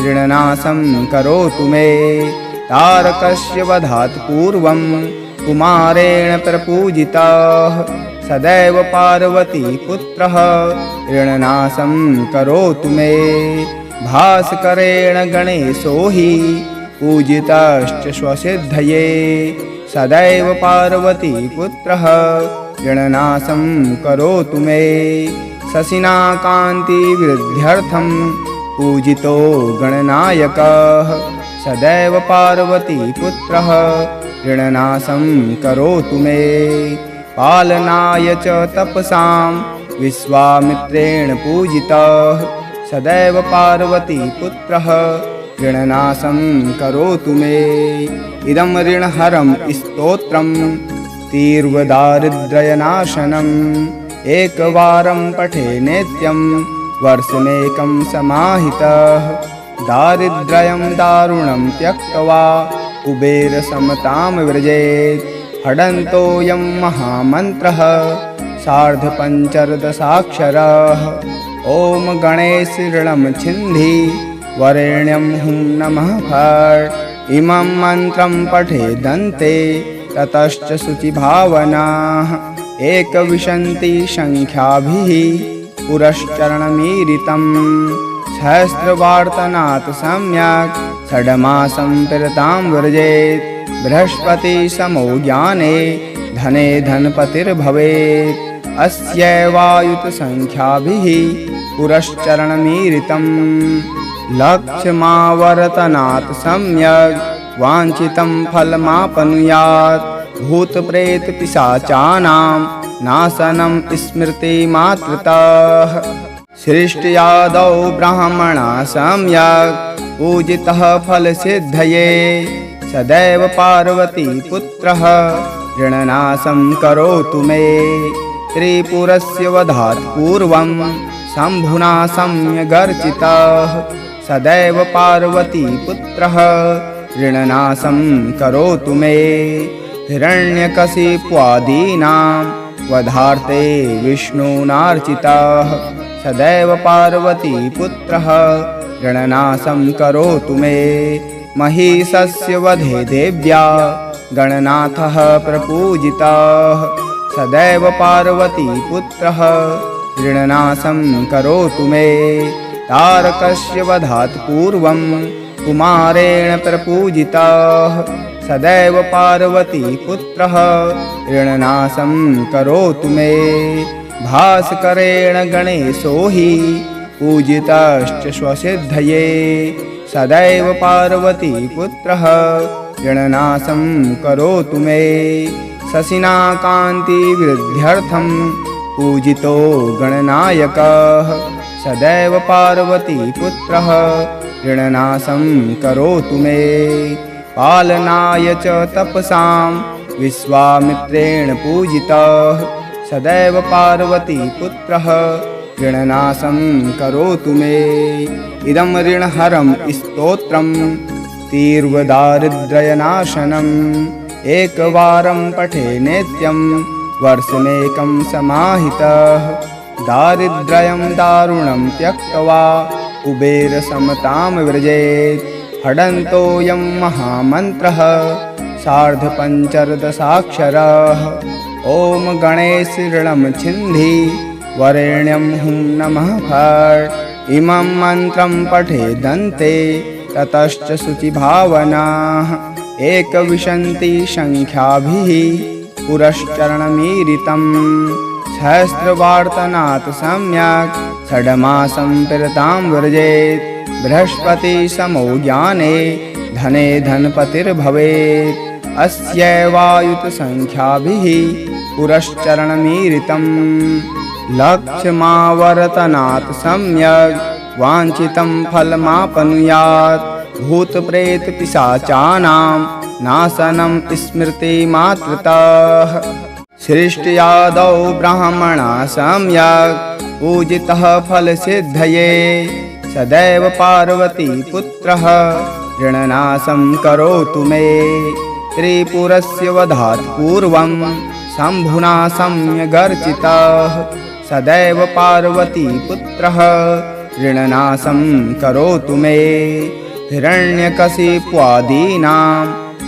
ऋणनाशं करोतु मे। तारकस्य वधात् पूर्वं कुमारेण प्रपूजितः। सदैव पार्वतीपुत्रः ऋणनाशं करोतु मे। भास्करेण गणेशो हि पूजितश्च स्वसिद्धये। सदैव पार्वतीपुत्रः ऋणनाशं करोतु मे। शशिना कान्तिवृद्ध्यर्थं पूजितो गणनायकः। सदैव पार्वतीपुत्रः ऋणनाशं करोतु मे। पालनाय च तपसां विश्वामित्रेण पूजितः। सदैव पार्वतीपुत्रः ऋणनाशं करोतु मे। इदं ऋणहरं स्तोत्रं तीर्वदारिद्र्यनाशनम् एकवारं पठे नित्यं वर्षमेकं समाहितः दारिद्र्यं दारुणं त्यक्त्वा कुबेरसमतां व्रजेत् हडन्तोऽयं महामन्त्रः सार्धपञ्चदशाक्षरः ॐ गणेशऋणं छिन्धि वरेण्यं हुं नमः फट् इमं मन्त्रं पठेदन्ते ततश्च शुचिभावनाः एकविंशतिसङ्ख्याभिः पुरश्चरणमीरितम् सहस्रवार्तनात् सम्यक् षड्मासं पिरतां व्रजेत् बृहस्पतिसमो ज्ञाने धने धनपतिर्भवेत् अस्यैवायुतसङ्ख्याभिः पुरश्चरणमीरितम् लक्ष्यमावर्तनात् सम्यक् वाञ्छितं फलमापनुयात् भूतप्रेतपिशाचानां नाशनं स्मृतिमात्रतः सृष्ट्यादौ ब्राह्मणा सम्यक् पूजितः फलसिद्धये सदैव पार्वतीपुत्रः ऋणनाशं करोतु मे त्रिपुरस्य वधात् पूर्वं शम्भुना सम्यगर्चितः सदैव पार्वतीपुत्रः ऋणनाशं करोतु मे हिरण्यकशिप्वादीनां वधार्थे विष्णुनार्चितः सदैव पार्वतीपुत्रः ऋणनाशं करोतु मे महिषस्य वधे देव्या गणनाथः प्रपूजितः सदैव पार्वतीपुत्रः ऋणनाशं करोतु मे तारकस्य वधात् पूर्वं कुमारेण प्रपूजितः सदैव पार्वतीपुत्रः ऋणनाशं करोतु मे भास्करेण गणेशो हि पूजितश्च स्वसिद्धये सदैव पार्वतीपुत्रः ऋणनाशं करोतु मे शशिना कान्तिवृद्ध्यर्थं पूजितो गणनायकः सदैव पार्वतीपुत्रः ऋणनाशं करोतु मे पालनाय च तपसां विश्वामित्रेण पूजितः सदैव पार्वतीपुत्रः ऋणनाशं करोतु मे इदं ऋणहरं स्तोत्रं तीर्वदारिद्र्यनाशनम् एकवारं पठे नित्यं वर्षमेकं समाहितः दारिद्र्यं दारुणं त्यक्त्वा कुबेरसमतां व्रजेत् हडन्तोऽयं महामन्त्रः सार्धपञ्चदशाक्षरः ॐ गणेशऋणं छिन्धि वरेण्यं हुं नमः फट् इमं मन्त्रं पठेदन्ते ततश्च शुचिभावनाः एकविंशतिसङ्ख्याभिः पुरश्चरणमीरितम् सहस्रवार्तनात् सम्यक् षड्मासं पिरतां व्रजेत् बृहस्पतिसमो ज्ञाने धने धनपतिर्भवेत् अस्यैवायुतसङ्ख्याभिः पुरश्चरणमीरितम् लक्ष्यमावर्तनात् सम्यक् वाञ्छितं फलमापनुयात् भूतप्रेतपिशाचानां नाशनं स्मृतिमात्रतः सृष्ट्यादौ ब्राह्मणा सम्यक् पूजितः फलसिद्धये सदैव पार्वतीपुत्रः ऋणनाशं करोतु मे त्रिपुरस्य वधात् पूर्वं शम्भुना सम्यगर्चितः सदैव पार्वतीपुत्रः ऋणनाशं करोतु मे हिरण्यकशिप्वादीनां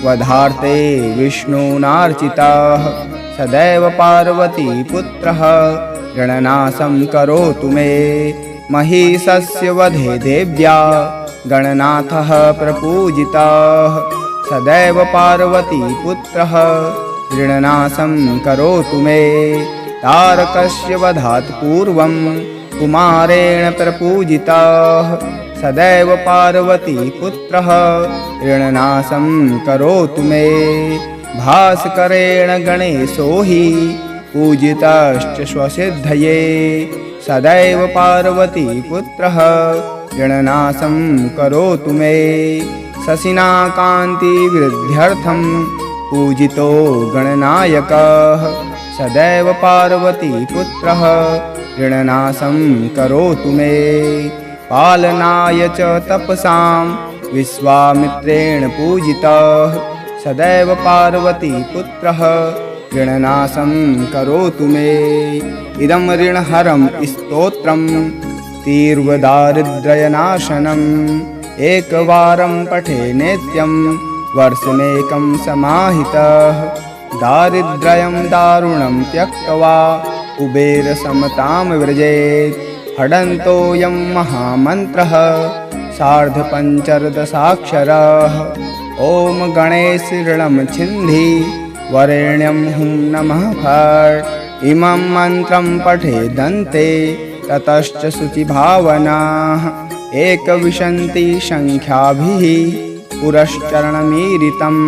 वधार्थे विष्णुनार्चितः सदैव पार्वतीपुत्रः ऋणनाशं करोतु मे महिषस्य वधे देव्या गणनाथः प्रपूजितः सदैव पार्वतीपुत्रः ऋणनाशं करोतु मे तारकस्य वधात् पूर्वं कुमारेण प्रपूजितः सदैव पार्वतीपुत्रः ऋणनाशं करोतु मे भास्करेण गणेशो हि पूजितश्च स्वसिद्धये सदैव पार्वतीपुत्रः ऋणनाशं करोतु मे शशिना कान्तिवृद्ध्यर्थं पूजितो गणनायकः सदैव पार्वतीपुत्रः ऋणनाशं करोतु मे। पालनाय च तपसां विश्वामित्रेण पूजितः सदैव पार्वतीपुत्रः ऋणनाशं करोतु मे। इदं ऋणहरं स्तोत्रं तीर्वदारिद्र्यनाशनम् एकवारं पठे नित्यं वर्षमेकं समाहितः। दारिद्र्यं दारुणं त्यक्त्वा कुबेरसमतां व्रजेत्। हडन्तोऽयं महामन्त्रः सार्धपञ्चदशाक्षरः। ॐ गणेश ऋणं छिन्धि वरेण्यं हुं नमः फट्। इमं मन्त्रं पठेदन्ते ततश्च शुचिभावनाः। एकविंशतिसङ्ख्याभिः पुरश्चरणमीरितम्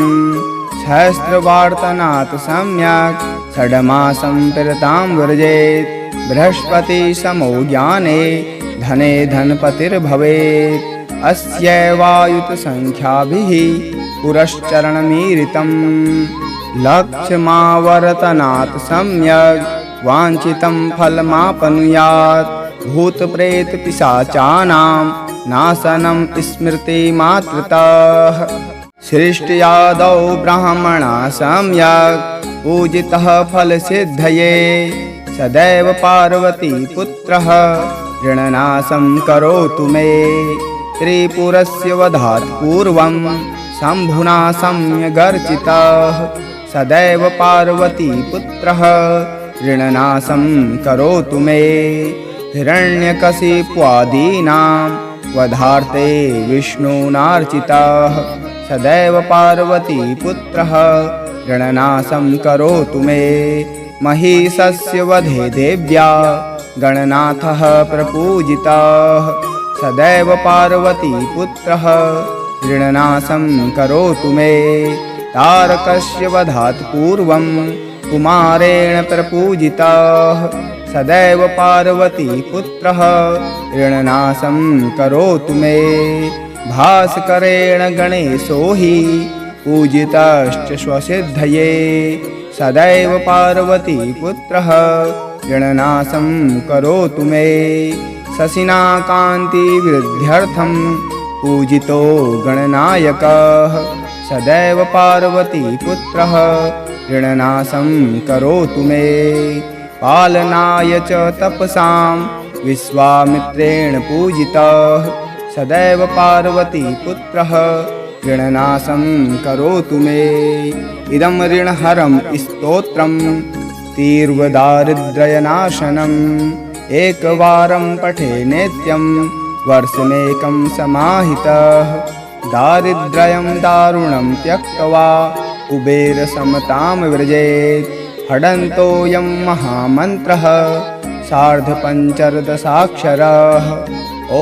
सहस्रवार्तनात् सम्यक् षड्मासं पिरतां व्रजेत्। बृहस्पतिसमो ज्ञाने धने धनपतिर्भवेत्। अस्यैवायुतसङ्ख्याभिः पुरश्चरणमीरितम् लक्ष्यमावर्तनात् सम्यक् वाञ्छितं फलमाप्नुयात्। भूतप्रेतपिशाचानां नाशनं स्मृतिमात्रतः। सृष्ट्यादौ ब्राह्मणा सम्यक् पूजितः फलसिद्धये सदैव पार्वतीपुत्रः ऋणनाशं करोतु मे। त्रिपुरस्य वधात् पूर्वं शम्भुना सम्यगर्चितः सदैव पार्वतीपुत्रः ऋणनाशं करोतु मे। हिरण्यकशिप्वादीनां वधार्थे विष्णुनार्चितः सदैव पार्वतीपुत्रः ऋणनाशं करोतु मे। महिषस्य वधे देव्या गणनाथः प्रपूजितः सदैव पार्वतीपुत्रः ऋणनाशं करोतु मे। तारकस्य वधात् पूर्वं कुमारेण प्रपूजितः सदैव पार्वतीपुत्रः ऋणनाशं करोतु मे। भास्करेण गणेशो हि पूजितश्च स्वसिद्धये सदैव पार्वतीपुत्रः ऋणनाशं करोतु मे। शशिना कान्तिवृद्ध्यर्थं पूजितो गणनायकः सदैव पार्वतीपुत्रः ऋणनाशं करोतु मे। पालनाय च तपसां विश्वामित्रेण पूजितः सदैव पार्वतीपुत्रः ऋणनाशं करोतु मे। इदं ऋणहरं स्तोत्रं तीर्वदारिद्र्यनाशनम् एकवारं पठे नित्यं वर्षमेकं समाहितः। दारिद्र्यं दारुणं त्यक्त्वा कुबेरसमतां व्रजेत्। हडन्तोऽयं महामन्त्रः सार्धपञ्चदशाक्षरः। ॐ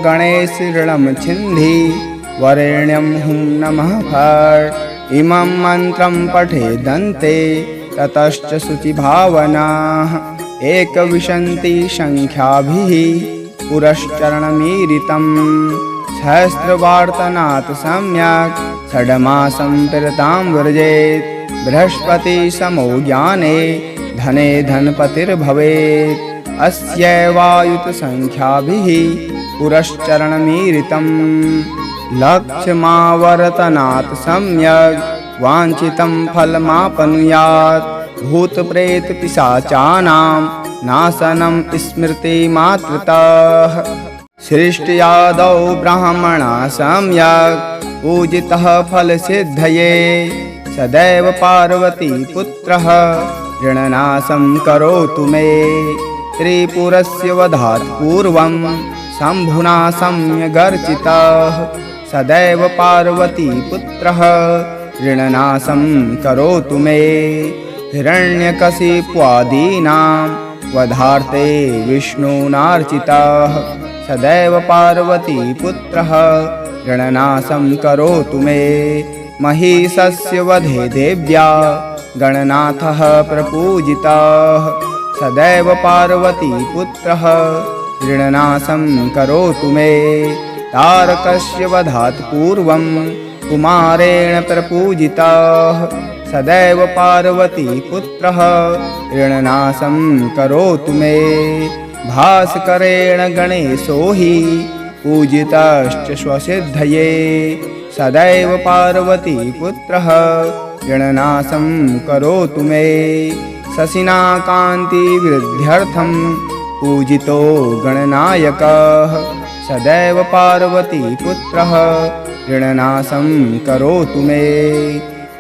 गणेश ऋणं छिन्धि वरेण्यं हुं नमः फट्। इमं मन्त्रं पठेदन्ते ततश्च शुचिभावनाः। एकविंशतिसङ्ख्याभिः पुरश्चरणमीरितम् सहस्रवार्तनात् सम्यक् षड्मासं पिरतां व्रजेत्। बृहस्पतिसमो ज्ञाने धने धनपतिर्भवेत्। अस्यैवायुतसङ्ख्याभिः पुरश्चरणमीरितम् लक्ष्यमावर्तनात् सम्यक् वाञ्छितं फलमाप्नुयात्। भूतप्रेतपिशाचानां नाशनं स्मृतिमात्रतः। सृष्ट्यादौ ब्राह्मणा सम्यक् पूजितः फलसिद्धये सदैव पार्वतीपुत्रः ऋणनाशं करोतु मे। त्रिपुरस्य वधात् पूर्वं शम्भुना सम्यगर्चितः सदैव पार्वतीपुत्रः ऋणनाशं करोतु मे। हिरण्यकशिप्वादीनां वधार्थे विष्णुनार्चितः सदैव पार्वतीपुत्रः ऋणनाशं करोतु मे। महिषस्य वधे देव्या गणनाथः प्रपूजितः सदैव पार्वतीपुत्रः ऋणनाशं करोतु मे। तारकस्य वधात् पूर्वं कुमारेण प्रपूजितः सदैव पार्वतीपुत्रः ऋणनाशं करोतु मे। भास्करेण गणेशो हि पूजितश्च स्वसिद्धये। सदैव पार्वतीपुत्रः ऋणनाशं करोतु मे। शशिना कान्तिवृद्ध्यर्थं पूजितो गणनायकः। सदैव पार्वतीपुत्रः ऋणनाशं करोतु मे।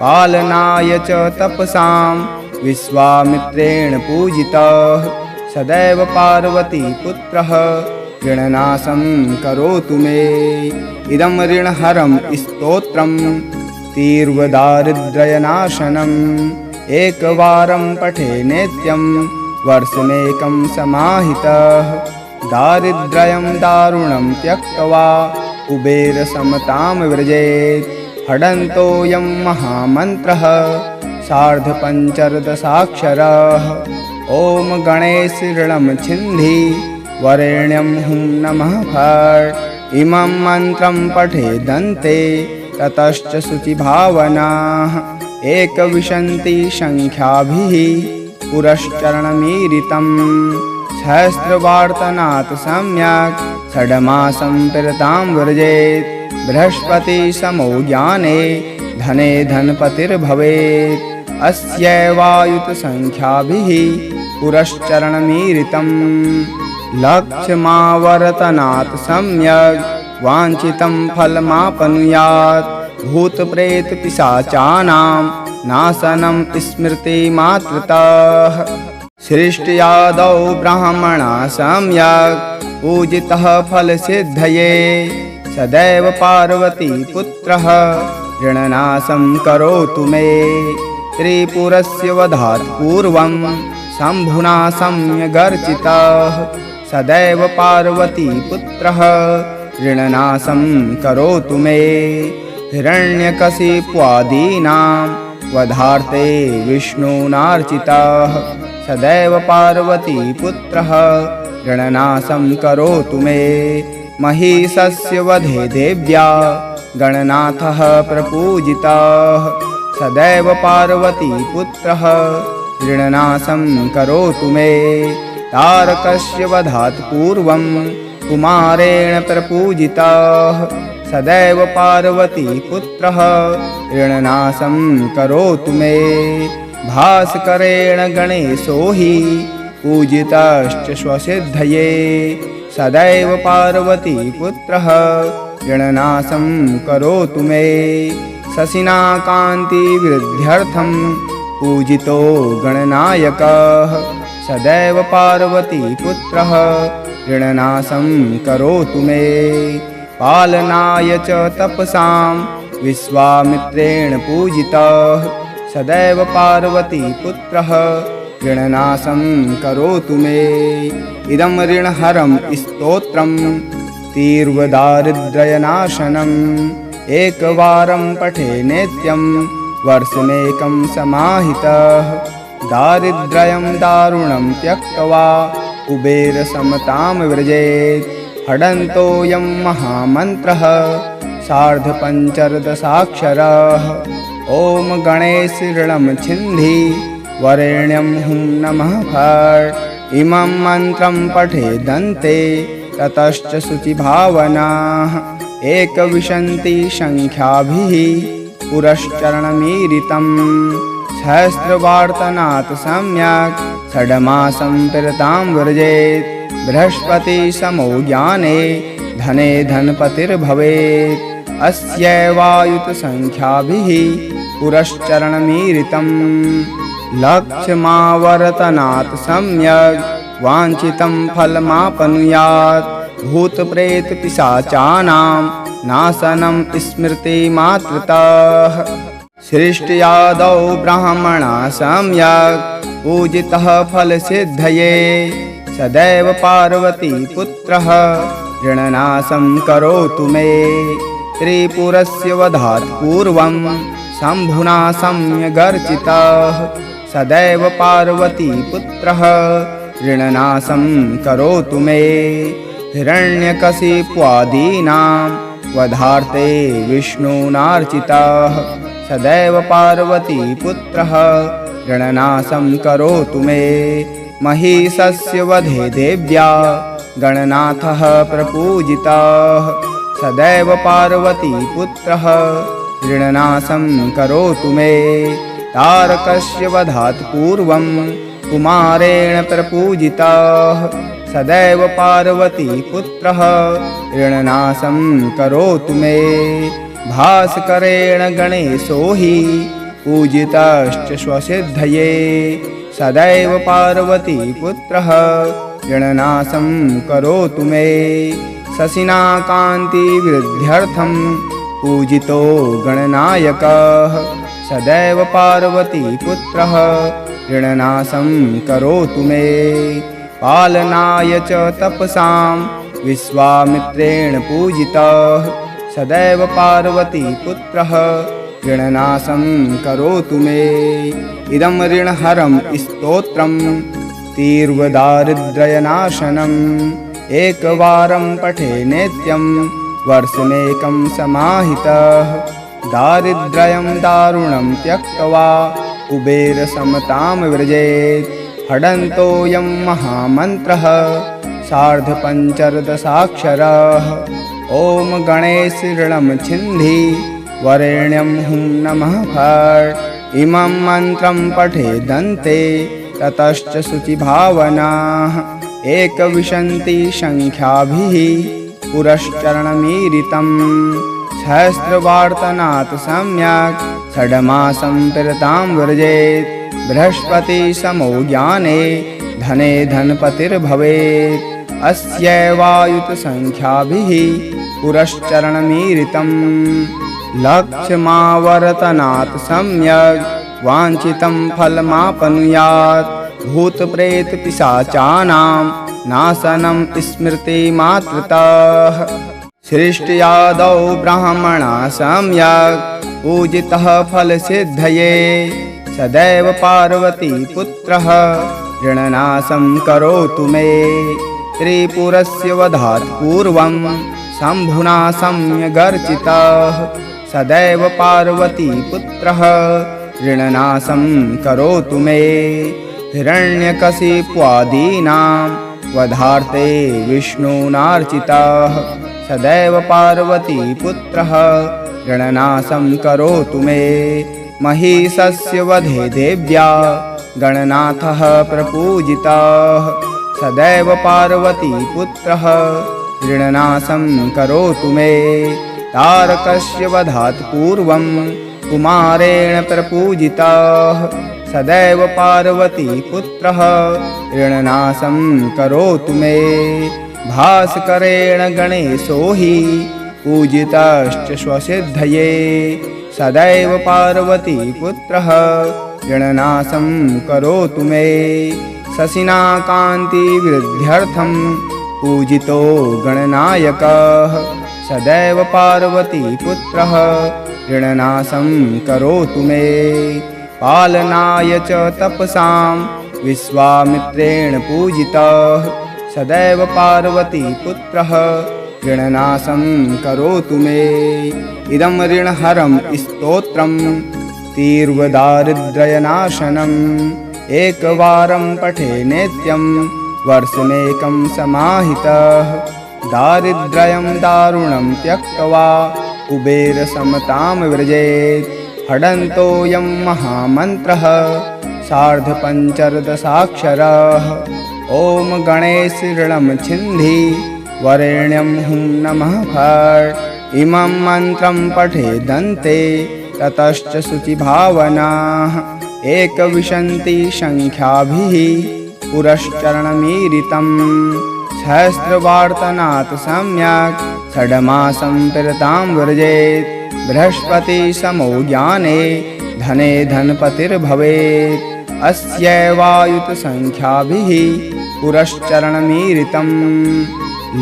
पालनाय च तपसां विश्वामित्रेण पूजितः। सदैव पार्वतीपुत्रः ऋणनाशं करोतु मे। इदं ऋणहरं स्तोत्रं तीव्रदारिद्र्यनाशनम्। एकवारं पठे नित्यं वर्षमेकं समाहितः। दारिद्र्यं दारुणं त्यक्त्वा कुबेरसमतां व्रजेत्। हडन्तोऽयं महामन्त्रः सार्धपञ्चदशाक्षरः। ॐ गणेश ऋणं छिन्धि वरेण्यं हुं नमः फट्। इमं मन्त्रं पठेदन्ते ततश्च शुचिभावनाः। एकविंशतिसङ्ख्याभिः पुरश्चरणमीरितम्। सहस्रवार्तनात् सम्यक् षड्मासं पिरतां व्रजेत्। बृहस्पतिसमो ज्ञाने धने धनपतिर्भवेत्। अस्यैवायुतसङ्ख्याभिः पुरश्चरणमीरितम्। लक्ष्यमावर्तनात् सम्यक् वाञ्छितं फलमाप्नुयात्। भूतप्रेतपिशाचानां नाशनं स्मृतिमात्रतः। सृष्ट्यादौ ब्राह्मणा सम्यक् पूजितः फलसिद्धये। सदैव पार्वतीपुत्रः ऋणनाशं करोतु मे। त्रिपुरस्य वधात् पूर्वं शम्भुना सम्यगर्चितः। सदैव पार्वतीपुत्रः ऋणनाशं करोतु मे। हिरण्यकशिप्वादीनां वधार्थे विष्णुनार्चितः। सदैव पार्वतीपुत्रः ऋणनाशं करोतु मे। महिषस्य वधे देव्या गणनाथः प्रपूजितः। सदैव पार्वतीपुत्रः ऋणनाशं करोतु मे। तारकस्य वधात् पूर्वं कुमारेण प्रपूजितः। सदैव पार्वतीपुत्रः ऋणनाशं करोतु मे। भास्करेण गणेशो हि पूजितश्च स्वसिद्धये। सदैव पार्वतीपुत्रः ऋणनाशं करोतु मे। शशिना कान्तिवृद्ध्यर्थं पूजितो गणनायकः। सदैव पार्वतीपुत्रः ऋणनाशं करोतु मे। पालनाय च तपसां विश्वामित्रेण पूजितः। सदैव पार्वतीपुत्रः ऋणनाशं करोतु मे। इदं ऋणहरं स्तोत्रं तीव्रदारिद्र्यनाशनम्। एकवारं पठे नित्यं वर्षमेकं समाहितः। दारिद्र्यं दारुणं त्यक्त्वा कुबेरसमतां व्रजेत्। हडन्तोऽयं महामन्त्रः सार्धपञ्चदशाक्षरः। ॐ गणेश ऋणं छिन्धि वरेण्यं हुं नमः फट्। इमं मन्त्रं पठेदन्ते ततश्च शुचिभावनाः। एकविंशतिसङ्ख्याभिः पुरश्चरणमीरितम्। सहस्रवार्तनात् सम्यक् षड्मासं पिरतां व्रजेत्। बृहस्पतिसमो ज्ञाने धने धनपतिर्भवेत्। अस्यैवायुतसङ्ख्याभिः पुरश्चरणमीरितम्। लक्ष्यमावर्तनात् सम्यक् वाञ्छितं फलमाप्नुयात्। भूतप्रेतपिशाचानां नाशनं स्मृतिमात्रतः। सृष्ट्यादौ ब्राह्मणा सम्यक् पूजितः फलसिद्धये। सदैव पार्वतीपुत्रः ऋणनाशं करोतु मे। त्रिपुरस्य वधात् पूर्वं शम्भुना सम्यगर्चितः। सदैव पार्वतीपुत्रः ऋणनाशं करोतु मे। हिरण्यकशिप्वादीनां वधार्थे विष्णुनार्चितः। सदैव पार्वती पुत्रः ऋणनाशं करोतु मे। महिषस्य वधे देव्या गणनाथः प्रपूजितः सदैव पार्वती पुत्रः ऋणनाशं करोतु मे। तारकस्य वधात् पूर्वं कुमारेण प्रपूजितः सदैव पार्वती पुत्रः ऋणनाशं करोतु मे। भास्करेण गणेशो हि पूजितश्च स्वसिद्धये सदैव पार्वती पुत्रः ऋणनाशं करोतु मे। शशिना कान्तिवृद्ध्यर्थं पूजितो गणनायकः सदैव पार्वती पुत्रः ऋणनाशं करोतु मे। पालनाय च तपसां विश्वामित्रेण पूजितः सदैव पार्वती पुत्रः ऋणनाशं करोतु मे। इदं ऋणहरं स्तोत्रं तीव्रदारिद्र्यनाशनम् एकवारं पठे नित्यं वर्षमेकं समाहितः। दारिद्र्यं दारुणं त्यक्त्वा कुबेरसमतां व्रजेत्। हडन्तोऽयं महामन्त्रः सार्धपञ्चदशाक्षरः। ॐ गणेश ऋणं छिन्धि वरेण्यं हुं नमः फट्। इमं मन्त्रं पठेदन्ते ततश्च शुचिभावनाः एकविंशतिसङ्ख्याभिः पुरश्चरणमीरितं। सहस्रवार्तनात् सम्यक् षड्मासं पिरतां व्रजेत्। बृहस्पतिसमो ज्ञाने धने धनपतिर्भवेत्। अस्यैवायुतसङ्ख्याभिः पुरश्चरणमीरितं। लक्ष्मावर्तनात् सम्यक् वाञ्छितं फलमाप्नुयात्। भूतप्रेतपिशाचानां नाशनं स्मृतिमात्रतः। सृष्ट्यादौ ब्राह्मणः सम्यक् पूजितः फलसिद्धये सदैव पार्वती पुत्रः ऋणनाशं करोतु मे। त्रिपुरस्य वधात् पूर्वं शम्भुना सम्यगर्चितः सदैव पार्वती पुत्रः ऋणनाशं करोतु मे। हिरण्यकशिप्वादीनां वधार्थे विष्णुनार्चितः सदैव पार्वती पुत्रः ऋणनाशं करोतु मे। महिषस्य वधे देव्या गणनाथः प्रपूजितः सदैव पार्वती पुत्रः ऋणनाशं करोतु मे। तारकस्य वधात् पूर्वं कुमारेण प्रपूजितः सदैव पार्वती पुत्रः ऋणनाशं करोतु मे। भास्करेण गणेशो हि पूजितश्च स्वसिद्धये सदैव पार्वती पुत्रः ऋणनाशं करोतु मे। शशिना कान्तिवृद्ध्यर्थं पूजितो गणनायकः सदैव पार्वती पुत्रः ऋणनाशं करोतु मे। पालनाय च तपसां विश्वामित्रेण पूजितः सदैव पार्वती पुत्रः ऋणनाशं करोतु मे। इदं ऋणहरं स्तोत्रं तीव्रदारिद्र्यनाशनम् एकवारं पठे नित्यं वर्षमेकं समाहितः। दारिद्र्यं दारुणं त्यक्त्वा कुबेरसमतां व्रजेत्। हडन्तोऽयं महामन्त्रः सार्धपञ्चदशाक्षरः। ॐ गणेश ऋणं छिन्धि वरेण्यं हुं नमः फट्। इमं मन्त्रं पठेदन्ते ततश्च शुचिभावनाः एकविंशतिसङ्ख्याभिः पुरश्चरणमीरितं। सहस्रवार्तनात् सम्यक् षड्मासं पिरतां व्रजेत्। बृहस्पतिसमो ज्ञाने धने धनपतिर्भवेत्। अस्यैवायुतसङ्ख्याभिः पुरश्चरणमीरितं।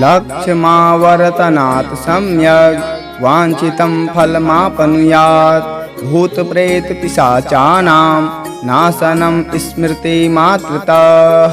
लक्ष्मावर्तनात् सम्यक् वाञ्छितं फलमाप्नुयात्। भूतप्रेतपिशाचानां नाशनं स्मृतिमात्रतः।